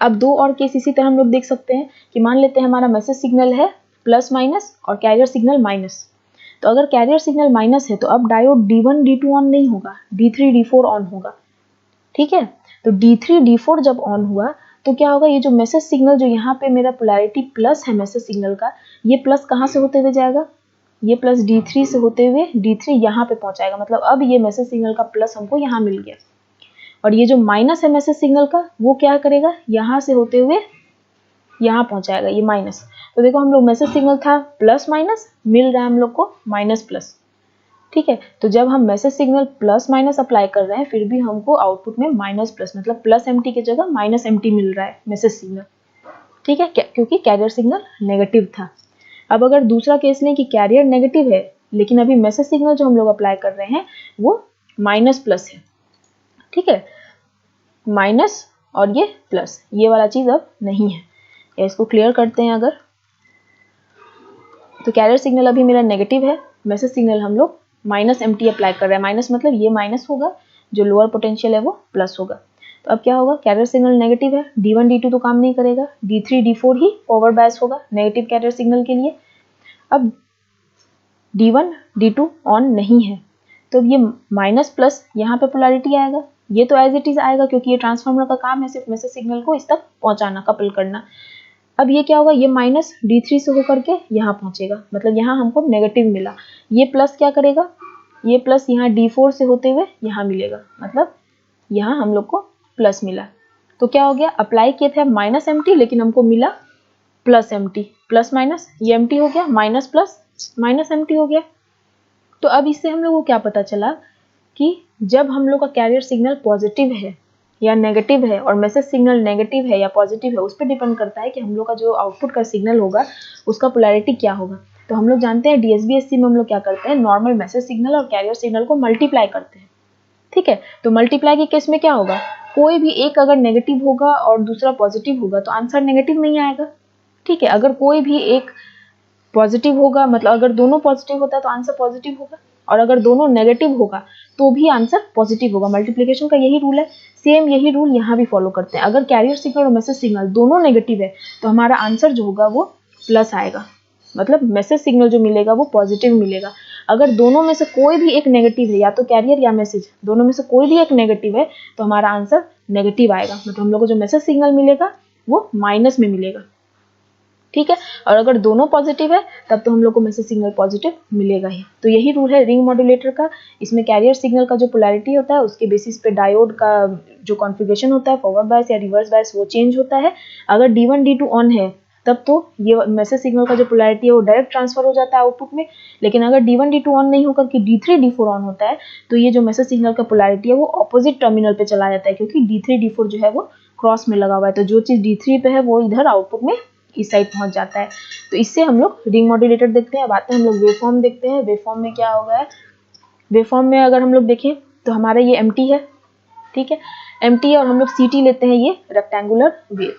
अब दो और केस इसी तरह हम लोग देख सकते हैं कि मान लेते हैं हमारा मैसेज सिग्नल है प्लस माइनस और कैरियर सिग्नल माइनस। तो अगर कैरियर सिग्नल माइनस है तो अब डायोड D1 D2 ऑन नहीं होगा, D3 D4 ऑन होगा। ठीक है, तो D3 D4 जब ऑन हुआ तो क्या होगा, ये जो मैसेज सिग्नल जो यहाँ पे मेरा पोलैरिटी प्लस है मैसेज सिग्नल का, ये प्लस कहाँ से होते हुए जाएगा, ये प्लस D3 से होते हुए D3 यहाँ पे पहुंचाएगा, मतलब अब ये मैसेज सिग्नल का प्लस हमको यहाँ मिल गया। और ये जो माइनस है मैसेज सिग्नल का वो क्या करेगा, यहाँ से होते हुए यहाँ पहुंचाएगा, ये माइनस। तो देखो हम लोग मैसेज सिग्नल था प्लस माइनस, मिल रहा है हम लोग को माइनस प्लस। ठीक है, तो जब हम message signal plus minus apply कर रहे हैं फिर भी हमको आउटपुट में माइनस प्लस मतलब प्लस एम्प्टी की जगह माइनस एम्प्टी मिल रहा है मैसेज सिग्नल। ठीक है, क्योंकि कैरियर सिग्नल नेगेटिव था। अब अगर दूसरा केस लें कि कैरियर नेगेटिव है लेकिन अभी मैसेज सिग्नल जो हम लोग अप्लाई कर रहे हैं वो माइनस प्लस है। ठीक है, माइनस और ये प्लस, ये वाला चीज अब नहीं है, या इसको क्लियर करते हैं अगर, तो कैरियर सिग्नल अभी मेरा नेगेटिव है, मैसेज सिग्नल हम लोग माइनस एम्प्टी अप्लाई कर रहे हैं, माइनस मतलब ये माइनस होगा, जो लोअर पोटेंशियल है वो प्लस होगा। तो अब क्या होगा, कैरियर सिग्नल नेगेटिव है, D1 D2 तो काम नहीं करेगा, D3 D4 ही फॉरवर्ड बायस होगा नेगेटिव कैरियर सिग्नल के लिए। अब D1 D2 ऑन नहीं है तो ये माइनस प्लस यहाँ पे पोलैरिटी आएगा, ये तो एज इट इज आएगा क्योंकि ये ट्रांसफार्मर का काम है सिर्फ मैसेज सिग्नल को इस तक पहुंचाना, कपल करना। अब ये क्या होगा, ये माइनस D3 से होकर के यहाँ पहुंचेगा, मतलब यहाँ हमको नेगेटिव मिला, ये प्लस क्या करेगा, ये प्लस यहाँ D4 से होते हुए यहाँ मिलेगा, मतलब यहाँ हम लोग को प्लस मिला। तो क्या हो गया, अप्लाई किए थे माइनस एम्प्टी लेकिन हमको मिला प्लस एम्प्टी, प्लस माइनस ये एम्प्टी हो गया, माइनस प्लस माइनस एम्प्टी हो गया। तो अब इससे हम लोग को क्या पता चला कि जब हम लोग का कैरियर सिग्नल पॉजिटिव है या नेगेटिव है और मैसेज सिग्नल नेगेटिव है या पॉजिटिव है, उस पर डिपेंड करता है कि हम लोग का जो आउटपुट का सिग्नल होगा उसका पोलैरिटी क्या होगा। तो हम लोग जानते हैं DSB-SC में हम लोग क्या करते हैं, नॉर्मल मैसेज सिग्नल और कैरियर सिग्नल को मल्टीप्लाई करते हैं। ठीक है, तो मल्टीप्लाई के केस में क्या होगा, कोई भी एक अगर नेगेटिव होगा और दूसरा पॉजिटिव होगा तो आंसर नेगेटिव नहीं आएगा। ठीक है, अगर कोई भी एक पॉजिटिव होगा, मतलब अगर दोनों पॉजिटिव होता है तो आंसर पॉजिटिव होगा, और अगर दोनों नेगेटिव होगा तो भी आंसर पॉजिटिव होगा। मल्टीप्लिकेशन का यही रूल है, सेम यही रूल यहाँ भी फॉलो करते हैं। अगर कैरियर सिग्नल और मैसेज सिग्नल दोनों नेगेटिव है तो हमारा आंसर जो होगा वो प्लस आएगा, मतलब मैसेज सिग्नल जो मिलेगा वो पॉजिटिव मिलेगा। अगर दोनों में से कोई भी एक नेगेटिव है, या तो कैरियर या मैसेज, दोनों में से कोई भी एक नेगेटिव है तो हमारा आंसर नेगेटिव आएगा, मतलब हम लोग को जो मैसेज सिग्नल मिलेगा वो माइनस में मिलेगा। ठीक है, और अगर दोनों पॉजिटिव है तब तो हम लोग को मैसेज सिग्नल पॉजिटिव मिलेगा ही। तो यही रूल है रिंग मॉड्यूलेटर का। इसमें कैरियर सिग्नल का जो पोलैरिटी होता है उसके बेसिस पे डायोड का जो कॉन्फ़िगरेशन होता है, फॉरवर्ड बायस या रिवर्स बायस, वो चेंज होता है। अगर D1 D2 ऑन है तब तो ये मैसेज सिग्नल का जो पोलैरिटी है वो डायरेक्ट ट्रांसफर हो जाता है आउटपुट में। लेकिन अगर D1 D2 ऑन नहीं होकर के D3 D4 ऑन होता है तो ये जो मैसेज सिग्नल का पोलैरिटी है वो ऑपोजिट टर्मिनल पे चला जाता है, क्योंकि D3 D4 जो है वो क्रॉस में लगा हुआ है। तो जो चीज़ D3 पे है वो इधर आउटपुट में इस साइड पहुंच जाता है। तो इससे हम लोग रिंग मॉड्यूलेटर देखते हैं। अब आते हैं हम लोग वेवफॉर्म देखते हैं। वेवफॉर्म में क्या होगा है, वेवफॉर्म में अगर हम लोग देखें तो हमारा ये एम्प्टी है, ठीक है, एम्प्टी है, और हम लोग CT लेते हैं ये रेक्टेंगुलर वेव,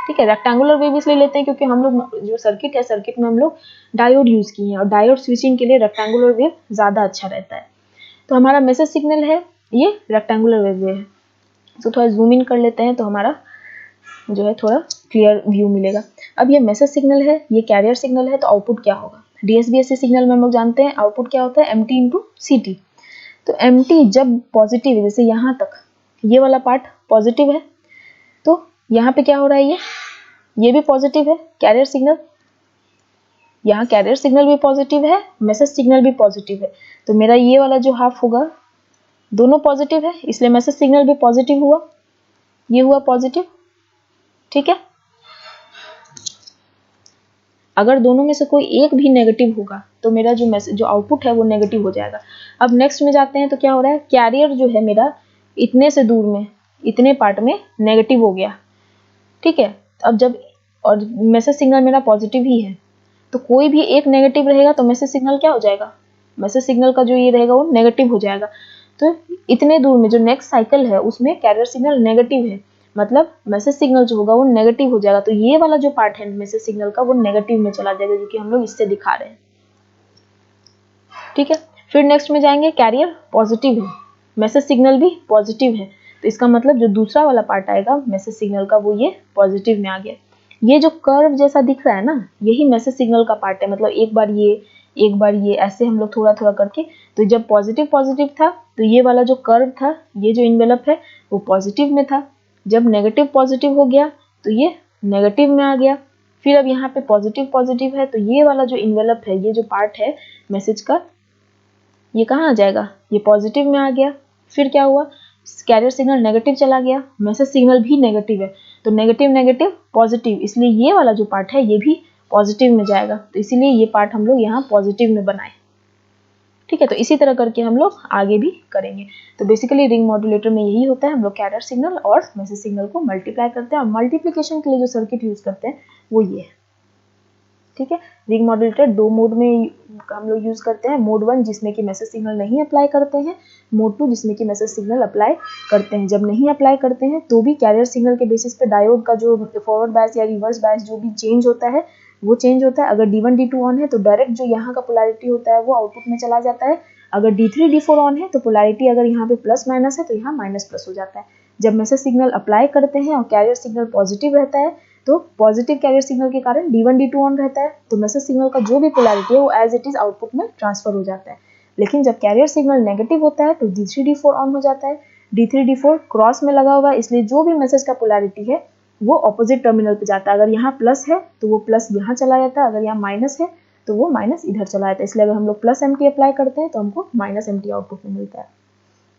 ठीक है। रेक्टेंगुलर वेव इसलिए लेते हैं क्योंकि हम लोग जो सर्किट है, सर्किट में हम लोग डायोड यूज किए हैं, और डायोड स्विचिंग के लिए रेक्टेंगुलर वेव ज़्यादा अच्छा रहता है। तो हमारा मैसेज सिग्नल है ये रेक्टेंगुलर वेव है। तो थोड़ा जूम इन कर लेते हैं तो हमारा जो है थोड़ा क्लियर व्यू मिलेगा। अब ये मैसेज सिग्नल है, ये कैरियर सिग्नल है, तो आउटपुट क्या होगा। DSB-SC सिग्नल में हम लोग जानते हैं आउटपुट क्या होता है, MT इंटू CT। तो MT जब पॉजिटिव है, जैसे यहाँ तक ये वाला पार्ट पॉजिटिव है, तो यहाँ पे क्या हो रहा है, ये भी पॉजिटिव है कैरियर सिग्नल, यहाँ कैरियर सिग्नल भी पॉजिटिव है, मैसेज सिग्नल भी पॉजिटिव है। तो मेरा ये वाला जो हाफ होगा दोनों पॉजिटिव है, इसलिए मैसेज सिग्नल भी पॉजिटिव हुआ, ये हुआ पॉजिटिव, ठीक है। अगर दोनों में से कोई एक भी नेगेटिव होगा तो मेरा जो मैसेज जो आउटपुट है वो नेगेटिव हो जाएगा। अब नेक्स्ट में जाते हैं तो क्या हो रहा है, कैरियर जो है मेरा इतने से दूर में इतने पार्ट में नेगेटिव हो गया, ठीक है। अब जब और मैसेज सिग्नल मेरा पॉजिटिव ही है, तो कोई भी एक नेगेटिव रहेगा तो मैसेज सिग्नल क्या हो जाएगा, मैसेज सिग्नल का जो ये रहेगा वो नेगेटिव हो जाएगा। तो इतने दूर में जो नेक्स्ट साइकिल है उसमें कैरियर सिग्नल नेगेटिव है, मतलब मैसेज सिग्नल जो होगा वो नेगेटिव हो जाएगा। तो ये वाला जो पार्ट है मैसेज सिग्नल का वो नेगेटिव में चला जाएगा, जो कि हम लोग इससे दिखा रहे हैं, ठीक है। फिर नेक्स्ट में जाएंगे, कैरियर पॉजिटिव है, मैसेज सिग्नल भी पॉजिटिव है, तो इसका मतलब जो दूसरा वाला पार्ट आएगा मैसेज सिग्नल का वो ये पॉजिटिव में आ गया। ये जो कर्व जैसा दिख रहा है ना, यही मैसेज सिग्नल का पार्ट है, मतलब एक बार ये ऐसे हम लोग थोड़ा थोड़ा करके। तो जब पॉजिटिव पॉजिटिव था तो ये वाला जो कर्व था, ये जो इन्वेलप है वो पॉजिटिव में था। जब नेगेटिव पॉजिटिव हो गया तो ये नेगेटिव में आ गया। फिर अब यहाँ पे पॉजिटिव पॉजिटिव है, तो ये वाला जो इन्वेलप है, ये जो पार्ट है मैसेज का, ये कहाँ आ जाएगा, ये पॉजिटिव में आ गया। फिर क्या हुआ, कैरियर सिग्नल नेगेटिव चला गया, मैसेज सिग्नल भी नेगेटिव है, तो नेगेटिव नेगेटिव पॉजिटिव, इसलिए ये वाला जो पार्ट है ये भी पॉजिटिव में जाएगा। तो इसीलिए ये पार्ट हम लोग यहाँ पॉजिटिव में बनाए, ठीक है। तो इसी तरह करके हम लोग आगे भी करेंगे। तो बेसिकली रिंग मॉड्यूलेटर में यही होता है, हम लोग कैरियर सिग्नल और मैसेज सिग्नल को मल्टीप्लाई करते हैं, और मल्टीप्लिकेशन के लिए जो सर्किट यूज करते हैं वो ये है, ठीक है। रिंग मॉड्यूलेटर दो मोड में हम लोग यूज करते हैं, मोड 1 जिसमें कि मैसेज सिग्नल नहीं अप्लाई करते हैं, मोड 2 जिसमें कि मैसेज सिग्नल अप्लाई करते हैं। जब नहीं अप्लाई करते हैं तो भी कैरियर सिग्नल के बेसिस पे डायोड का जो फॉरवर्ड बायस या रिवर्स बायस जो भी चेंज होता है वो चेंज होता है। अगर D1 D2 ऑन है तो डायरेक्ट जो यहाँ का पोलैरिटी होता है वो आउटपुट में चला जाता है। अगर D3 D4 ऑन है तो पोलैरिटी अगर यहाँ पे प्लस माइनस है तो यहाँ माइनस प्लस हो जाता है। जब मैसेज सिग्नल अप्लाई करते हैं और कैरियर सिग्नल पॉजिटिव रहता है तो पॉजिटिव कैरियर सिग्नल के कारण D1 D2 ऑन रहता है, तो मैसेज सिग्नल का जो भी पोलैरिटी है वो एज इट इज आउटपुट में ट्रांसफर हो जाता है। लेकिन जब कैरियर सिग्नल नेगेटिव होता है तो D3 D4 ऑन हो जाता है। D3 D4 क्रॉस में लगा हुआ है, इसलिए जो भी मैसेज का पोलैरिटी है वो ऑपोजिट टर्मिनल पे जाता है। अगर यहाँ प्लस है तो वो प्लस यहाँ चला जाता है, अगर यहाँ माइनस है तो वो माइनस इधर चला जाता है। इसलिए अगर हम लोग प्लस MT अप्लाई करते हैं तो हमको माइनस MT आउटपुट में मिलता है,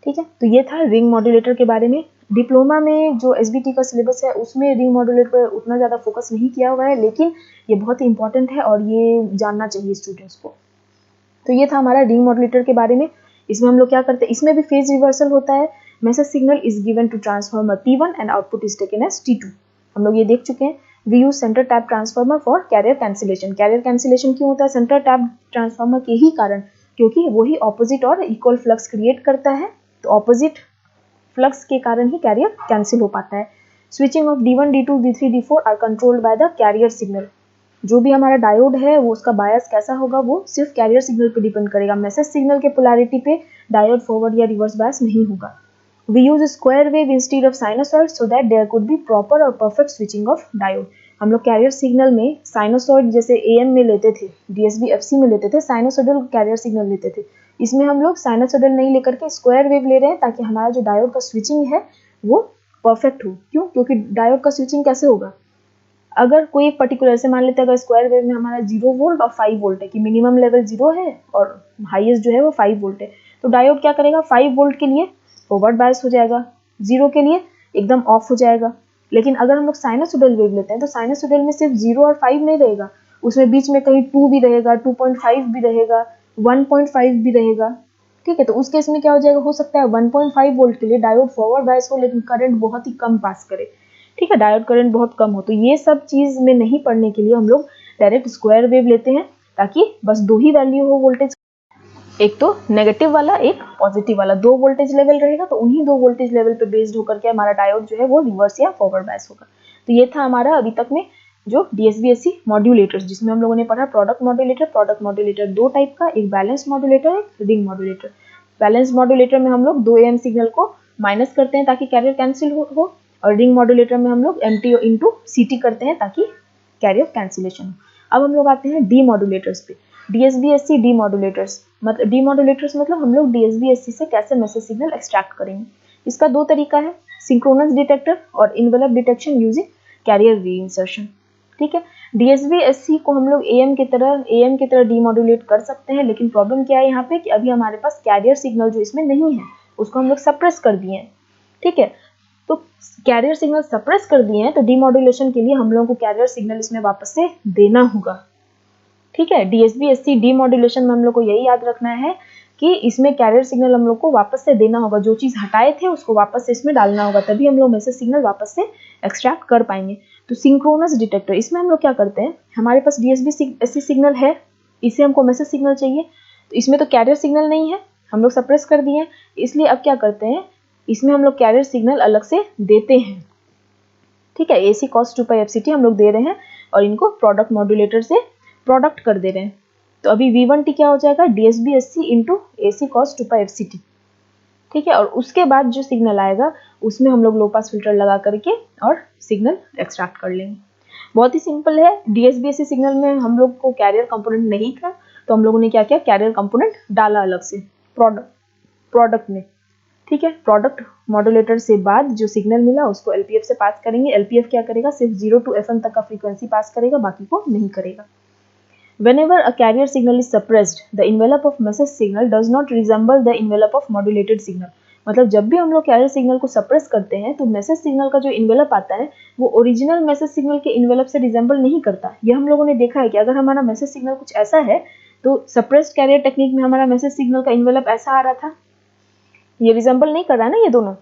ठीक है। तो ये था रिंग मॉड्यूलेटर के बारे में। डिप्लोमा में जो SBT का सिलेबस है उसमें रिंग मॉड्यूलेटर पर उतना ज़्यादा फोकस नहीं किया हुआ है, लेकिन ये बहुत ही इंपॉर्टेंट है और ये जानना चाहिए स्टूडेंट्स को। तो ये था हमारा रिंग मॉड्यूलेटर के बारे में। इसमें हम लोग क्या करते हैं, इसमें भी फेज रिवर्सल होता है। Message signal is given to transformer T1 and output is taken as T2। हम लोग ये देख चुके हैं। We use centre tap transformer for carrier cancellation. Carrier cancellation क्यों होता है सेंटर टैप ट्रांसफार्मर के ही कारण, क्योंकि वही ऑपोजिट और इक्वल फ्लक्स क्रिएट करता है, तो ऑपोजिट फ्लक्स के कारण ही कैरियर कैंसिल हो पाता है। Switching of D1 D2 D3 D4 are controlled by the carrier signal. जो भी हमारा डायोड है वो उसका बायस कैसा होगा वो सिर्फ कैरियर सिग्नल पे डिपेंड करेगा। मैसेज सिग्नल के पोलैरिटी पे डायोड फॉरवर्ड या रिवर्स बायस नहीं होगा। We use square wave instead of sinusoid so that there could be proper और परफेक्ट स्विचिंग ऑफ डायोड। हम लोग कैरियर सिग्नल में साइनोसॉइड जैसे AM में लेते थे, DSB FC में लेते थे, साइनोसॉइडल कैरियर सिग्नल लेते थे। इसमें हम लोग साइनोसॉइडल नहीं लेकर के स्क्वायर वेव ले रहे हैं ताकि हमारा जो डायोड का स्विचिंग है वो परफेक्ट हो। क्यों? क्योंकि डायोड का स्विचिंग कैसे होगा, अगर कोई एक पर्टिकुलर से मान लेते हैं अगर स्क्वायर वेव में हमारा 0 वोल्ट और 5 वोल्ट है कि मिनिमम लेवल 0 है और हाईएस्ट जो है वो 5 वोल्ट है, तो डायोड क्या करेगा 5 वोल्ट के लिए फॉरवर्ड बायस हो जाएगा, 0 के लिए एकदम ऑफ हो जाएगा। लेकिन अगर हम लोग साइनसोइडल वेव लेते हैं तो साइनसोइडल में सिर्फ 0 और 5 नहीं रहेगा, उसमें बीच में कहीं 2 भी रहेगा, 2.5 भी रहेगा, 1.5 भी रहेगा। ठीक है, तो उस केस में क्या हो जाएगा, हो सकता है 1.5 वोल्ट के लिए डायोड फॉरवर्ड बायस हो लेकिन करंट बहुत ही कम पास करे। ठीक है, डायोड करंट बहुत कम हो। तो ये सब चीज में नहीं पढ़ने के लिए हम लोग डायरेक्ट स्क्वायर वेव लेते हैं, ताकि बस 2 ही वैल्यू हो वोल्टेज, एक तो नेगेटिव वाला, एक पॉजिटिव वाला, 2 वोल्टेज लेवल रहेगा। तो उन्हीं 2 वोल्टेज लेवल पे बेस्ड होकर के हमारा डायोड जो है वो रिवर्स या फॉरवर्ड बायस होगा। तो ये था हमारा अभी तक में जो डीएसबी-एससी मॉड्यूलेटर्स, जिसमें हम लोगों ने पढ़ा product modulator. Product modulator 2 type का, एक बैलेंस मॉड्यूलेटर, एक रिंग मॉड्यूलेटर। बैलेंस मॉड्यूलेटर में हम लोग 2 AM सिग्नल को माइनस करते हैं ताकि कैरियर कैंसिल हो, और रिंग मॉड्यूलेटर में हम लोग MT इंटू CT करते हैं ताकि कैरियर कैंसिलेशन हो। अब हम लोग आते हैं डी मॉड्यूलेटर्स पे। डीएसबी-एससी डी मॉड्यूलेटर्स मतलब हम लोग डीएसबी-एससी से कैसे मैसेज सिग्नल एक्सट्रैक्ट करेंगे। इसका 2 तरीका है, सिंक्रोनस डिटेक्टर और इनवेलप डिटेक्शन यूजिंग कैरियर रीइंसर्शन। ठीक है, डीएसबी-एससी को हम लोग एएम की तरह डीमॉड्यूलेट कर सकते हैं, लेकिन प्रॉब्लम क्या है यहाँ पे कि अभी हमारे पास कैरियर सिग्नल जो इसमें नहीं है उसको हम लोग सप्रेस कर दिए हैं। ठीक है, तो कैरियर सिग्नल सप्रेस कर दिए हैं, तो डीमॉड्यूलेशन के लिए हम लोगों को कैरियर सिग्नल इसमें वापस से देना होगा। ठीक है, डीएसबी-एससी डीमॉड्यूलेशन में हम लोग को यही याद रखना है कि इसमें कैरियर सिग्नल हम लोग को वापस से देना होगा, जो चीज हटाए थे उसको वापस से इसमें डालना होगा, तभी हम लोग मैसेज सिग्नल वापस से एक्सट्रैक्ट कर पाएंगे। तो सिंक्रोनस डिटेक्टर, इसमें हम लोग क्या करते हैं, हमारे पास डीएसबी-एससी सिग्नल है, इसे हमको मैसेज सिग्नल चाहिए, तो इसमें तो कैरियर सिग्नल नहीं है, हम लोग सप्रेस कर दिए, इसलिए अब क्या करते हैं, इसमें हम लोग कैरियर सिग्नल अलग से देते हैं। ठीक है, AC cos 2π FCT हम लोग दे रहे हैं और इनको प्रोडक्ट मॉड्यूलेटर से प्रोडक्ट कर दे रहे हैं। तो अभी V1T क्या हो जाएगा, DSB-SC into AC cos 2π FCT। ठीक है, और उसके बाद जो सिग्नल आएगा उसमें हम लोग लो पास फिल्टर लगा करके और सिग्नल एक्सट्रैक्ट कर लेंगे। बहुत ही सिंपल है। DSB-SC सिग्नल में हम लोग को कैरियर कंपोनेंट नहीं था, तो हम लोगों ने क्या किया, कैरियर कंपोनेंट डाला अलग से प्रोडक्ट में। ठीक है, प्रोडक्ट मॉड्यूलेटर से बाद जो सिग्नल मिला उसको LPF से पास करेंगे। LPF क्या करेगा, सिर्फ 0 to FM तक का फ्रीक्वेंसी पास करेगा, बाकी को नहीं करेगा। Whenever a carrier signal is suppressed, the envelope of message signal does not resemble the envelope of modulated signal। मतलब जब भी हम लोग कैरियर सिग्नल को सप्रेस करते हैं तो मैसेज सिग्नल का जो इन्वेलप आता है वो ओरिजिनल मैसेज सिग्नल के इन्वेलप से रिजेंबल नहीं करता। यह हम लोगों ने देखा है कि अगर हमारा मैसेज सिग्नल कुछ ऐसा है तो सप्रेस्ड कैरियर टेक्निक में हमारा मैसेज सिग्नल का इन्वेलप ऐसा आ रहा था, ये रिजेंबल नहीं कर रहा है ना ये दोनों।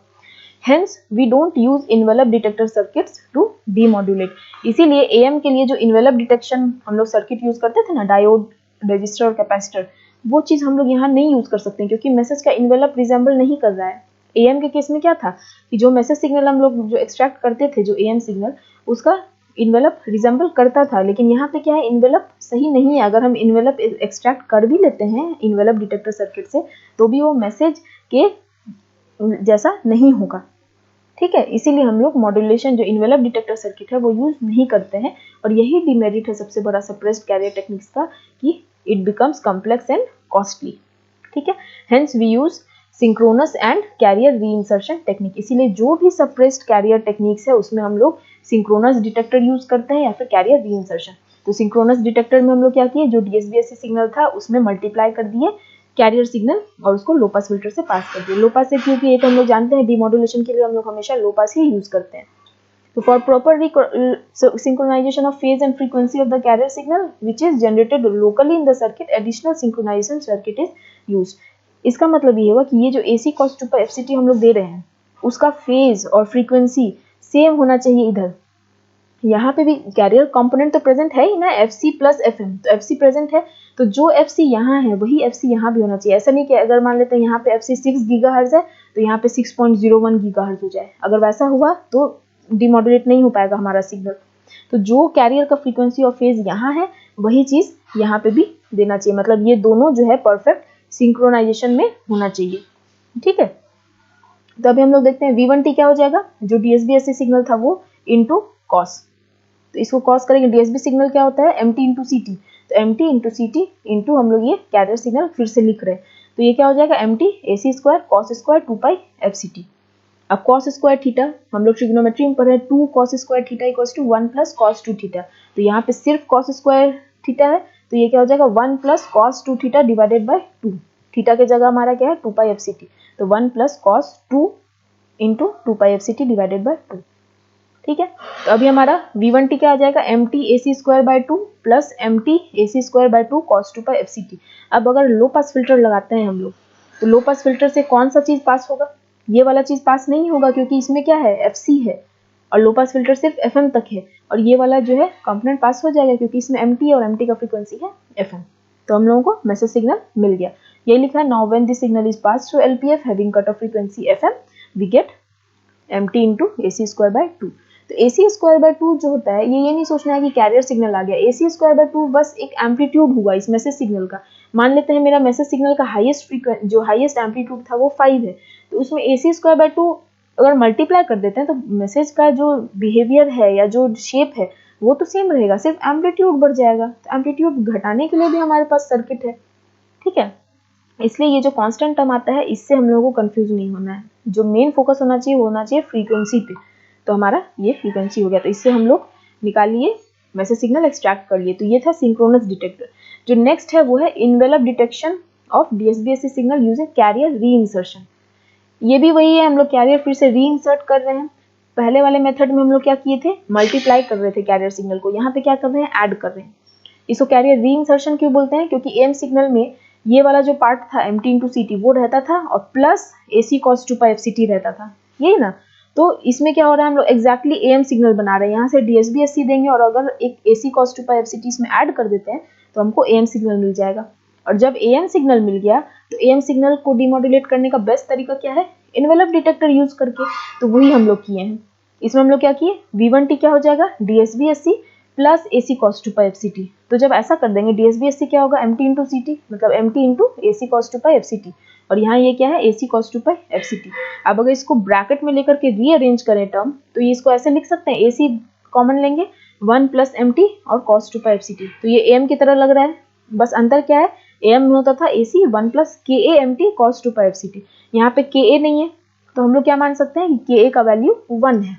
Hence, we don't use envelope detector circuits to demodulate। इसीलिए AM के लिए जो envelope detection हम लोग सर्किट यूज करते थे ना, डायोड, रजिस्टर और कैपेसिटर, वो चीज हम लोग यहाँ नहीं यूज कर सकते क्योंकि मैसेज का इन्वेलप रिजेंबल नहीं कर रहा है। AM के केस में क्या था कि जो मैसेज सिग्नल हम लोग जो एक्सट्रैक्ट करते थे, जो AM सिग्नल, उसका इन्वेलप रिजेंबल करता था, लेकिन यहाँ पे क्या है, इन्वेलप सही नहीं है। अगर हम इन्वेलप एक्सट्रैक्ट कर भी लेते हैं इन्वेलप डिटेक्टर सर्किट से तो भी वो मैसेज के जैसा नहीं होगा। ठीक है, इसीलिए हम लोग मॉड्यूलेशन जो इन्वेलप डिटेक्टर सर्किट है वो यूज नहीं करते हैं, और यही डिमेरिट है सबसे बड़ा सप्रेस्ड कैरियर टेक्निक्स का कि it becomes complex and costly. ठीक है, hence we use synchronous and carrier reinsertion technique. इसीलिए जो भी सप्रेस्ड कैरियर टेक्निक्स है उसमें हम लोग सिंक्रोनस डिटेक्टर यूज करते हैं या फिर कैरियर रीइंसर्शन। तो सिंक्रोनस डिटेक्टर में हम लोग क्या किए, जो DSB-SC सिग्नल था उसमें मल्टीप्लाई कर दिए कैरियर सिग्नल और उसको लो पास फिल्टर से पास कर दिए। लो पास से क्योंकि ये तो हम लोग जानते हैं डीमॉड्यूलेशन के लिए हम लोग हमेशा लो पास ही यूज करते हैं। तो for proper synchronization of phase and frequency of the carrier signal which is generated locally in the circuit, additional synchronization circuit is used। इसका मतलब ये हुआ कि ये जो AC cos 2π FCT हम लोग दे रहे हैं उसका फेज और फ्रीक्वेंसी सेम होना चाहिए। इधर यहाँ पे भी कैरियर कंपोनेंट तो प्रेजेंट है ही ना, FC प्लस FM, तो FC प्रेजेंट है, तो जो FC यहाँ है वही FC यहाँ भी होना चाहिए। ऐसा नहीं कि अगर मान लेते हैं यहाँ पे FC 6 गीगाहर्ट्ज है तो यहाँ पे 6.01 गीगाहर्ट्ज हो जाए, अगर वैसा हुआ तो डिमॉड्यूलेट नहीं हो पाएगा हमारा सिग्नल। तो जो कैरियर का फ्रीक्वेंसी और फेज यहाँ है वही चीज यहाँ पे भी देना चाहिए, मतलब ये दोनों जो है परफेक्ट सिंक्रोनाइजेशन में होना चाहिए। ठीक है, तो अभी हम लोग देखते हैं V1T क्या हो जाएगा, जो DSB-SC सिग्नल था वो इंटू कॉस, तो इसको कॉस करेंगे। DSB सिग्नल क्या होता है, MT इंटू CT, तो MT इंटू CT इंटू हम लोग ये कैरियर सिग्नल फिर से लिख रहे हैं, तो ये क्या हो जाएगा, MT AC square cos square 2π FCT। अब cos स्क्वायर थीटा हम लोग ट्रिग्नोमेट्री में पढ़े 2 cos square theta equals to 1 plus cos 2 theta, तो यहाँ पे सिर्फ cos स्क्वायर थीटा है, तो ये क्या हो जाएगा 1 plus cos 2 theta divided by 2, theta के जगह हमारा क्या है 2π FCT, तो 1 plus cos 2 into 2π FCT divided by 2। ठीक है। तो अभी हमारा V1t क्या आ जाएगा, mt AC²/2 plus mt AC²/2 cos 2 पाई FCT। अब अगर लो पास फिल्टर लगाते हैं हम लोग, तो लो पास फिल्टर से कौन सा चीज पास होगा, ये वाला चीज पास नहीं होगा, क्योंकि इसमें क्या है, FC है, और लो पास फिल्टर सिर्फ FM तक है, और ये वाला जो है कंपोनेंट पास हो जाएगा, क्योंकि इसमें MT और MT का फ्रीक्वेंसी है FM। तो हम लोगों को मैसेज सिग्नल मिल गया। ये लिखा है, now when this signal is pass through LPF having cut off frequency FM we get MT into AC²/2। तो AC²/2 जो होता है, ये नहीं सोचना है कि कैरियर सिग्नल आ गया। AC²/2 बस एक एम्पलीट्यूड हुआ इस मैसेज सिग्नल का। मान लेते हैं मेरा मैसेज सिग्नल का हाईएस्ट एम्पलीट्यूड था वो 5 है, तो उसमें AC²/2 अगर मल्टीप्लाई कर देते हैं तो मैसेज का जो बिहेवियर है या जो शेप है वो तो सेम रहेगा, सिर्फ एम्पलीट्यूड बढ़ जाएगा। तो एम्पलीट्यूड घटाने के लिए भी हमारे पास सर्किट है, ठीक है। इसलिए ये जो कांस्टेंट टर्म आता है, इससे हम लोगों को कंफ्यूज नहीं होना है। जो मेन फोकस होना चाहिए फ्रीक्वेंसी पे। तो हमारा ये फ्रीक्वेंसी हो गया, तो इससे हम लोग निकाल लिए, मैसेज सिग्नल एक्सट्रैक्ट कर लिए। तो ये था सिंक्रोनस डिटेक्टर। जो नेक्स्ट है वो है envelope detection of DSB/SC signal using carrier reinsertion. ये भी वही है, हम लोग कैरियर फिर से रीइंसर्ट कर रहे हैं। पहले वाले मेथड में हम लोग क्या किए थे, मल्टीप्लाई कर रहे थे कैरियर सिग्नल को, यहाँ पे क्या कर रहे हैं, ऐड कर रहे हैं। इसको कैरियर रीइंसर्शन क्यों बोलते हैं, क्योंकि AM सिग्नल में ये वाला जो पार्ट था MT इंटू CT वो रहता था, और प्लस AC cos 2 पाई FCT रहता था, यही ना। तो इसमें क्या हो रहा है, हम लोग एग्जैक्टली AM सिग्नल बना रहे हैं, यहाँ से DSB/SC देंगे, और अगर एक AC cos 2 पाई FCT इसमें ऐड कर देते हैं तो हमको AM सिग्नल मिल जाएगा। और जब AM सिग्नल मिल गया तो AM सिग्नल को डिमॉड्यूलेट करने का बेस्ट तरीका क्या है, इनवेलप डिटेक्टर यूज करके। तो वही हम लोग किए हैं। इसमें हम लोग क्या किए, V1t क्या हो जाएगा, DSB/SC प्लस AC cos 2 पाई FCT। तो जब ऐसा कर देंगे DSB/SC क्या होगा, MT इंटू CT, मतलब MT इंटू AC cos 2 पाई FCT, और यहाँ ये क्या है, AC cos 2 पाई FCT। अब अगर इसको ब्रैकेट में लेकर के रीअरेंज करें टर्म, तो ये इसको ऐसे लिख सकते हैं, AC कॉमन लेंगे 1 प्लस MT और cos 2 पाई FCT। तो ये AM की तरह लग रहा है, बस अंतर क्या है, AM में होता था AC 1 plus KA MT cos 2 पाई FCT, यहाँ पे KA नहीं है, तो हम लोग क्या मान सकते हैं, KA का वैल्यू 1 है,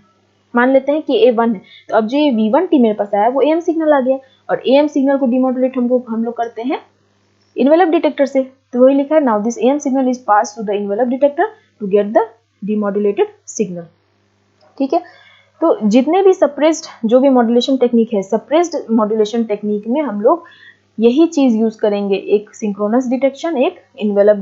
मान लेते हैं कि A 1 है। तो अब जो ये V1t मेरे पास आया वो AM सिग्नल आ गया, और AM सिग्नल को डिमॉड्यूलेट हम लोग करते हैं इनवेलप डिटेक्टर से। तो वही लिखा है, now this AM signal is pass to the envelope detector to get the demodulated signal, ठीक है। तो जितने भी सप्रेस्ड जो भी मॉड्यूलेशन टेक्निक है, सप्रेस्ड मॉड्यूलेशन टेक्निक में हम लोग यही चीज यूज करेंगे, एक सिंक्रोनस डिटेक्शन, एक envelope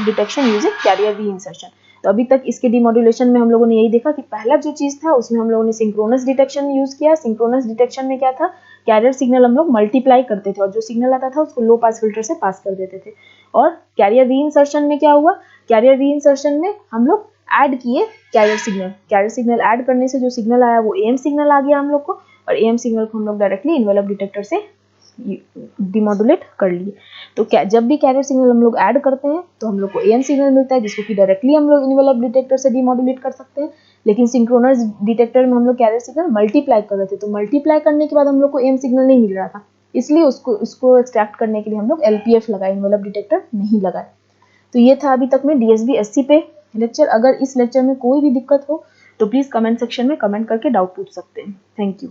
detection using carrier reinsertion. तो अभी तक इसके डिमॉड्यूलेशन में हम लोगों ने यही देखा कि पहला जो चीज था उसमें हम लोगों ने सिंक्रोनस डिटेक्शन यूज किया। सिंक्रोनस डिटेक्शन में क्या था, कैरियर सिग्नल हम लोग मल्टीप्लाई करते थे, और जो सिग्नल आता था उसको लो पास फिल्टर से पास कर देते थे। और कैरियर रीइंसर्शन में क्या हुआ, कैरियर रीइंसर्शन में हम लोग ऐड किए कैरियर सिग्नल ऐड करने से जो सिग्नल आया वो AM सिग्नल आ गया हम लोग को, और AM सिग्नल को हम लोग डायरेक्टली इनवेलप डिटेक्टर से डिमॉड्यूलेट कर लिए। तो क्या, जब भी कैरियर सिग्नल हम लोग ऐड करते हैं तो हम लोग को AM सिग्नल मिलता है, जिसको कि डायरेक्टली हम लोग इनवेलप डिटेक्टर से डिमॉड्यूलेट कर सकते हैं। लेकिन सिंक्रोनस डिटेक्टर में हम लोग कैरियर सिग्नल मल्टीप्लाई कर रहे थे, तो मल्टीप्लाई करने के बाद हम लोग को AM सिग्नल नहीं मिल रहा था, इसलिए उसको एक्सट्रैक्ट करने के लिए हम लोग LPF लगाए, इनवेलप डिटेक्टर नहीं लगाए। तो ये था अभी तक में DSB/SC पे लेक्चर। अगर इस लेक्चर में कोई भी दिक्कत हो तो प्लीज कमेंट सेक्शन में कमेंट करके डाउट पूछ सकते हैं। Thank you.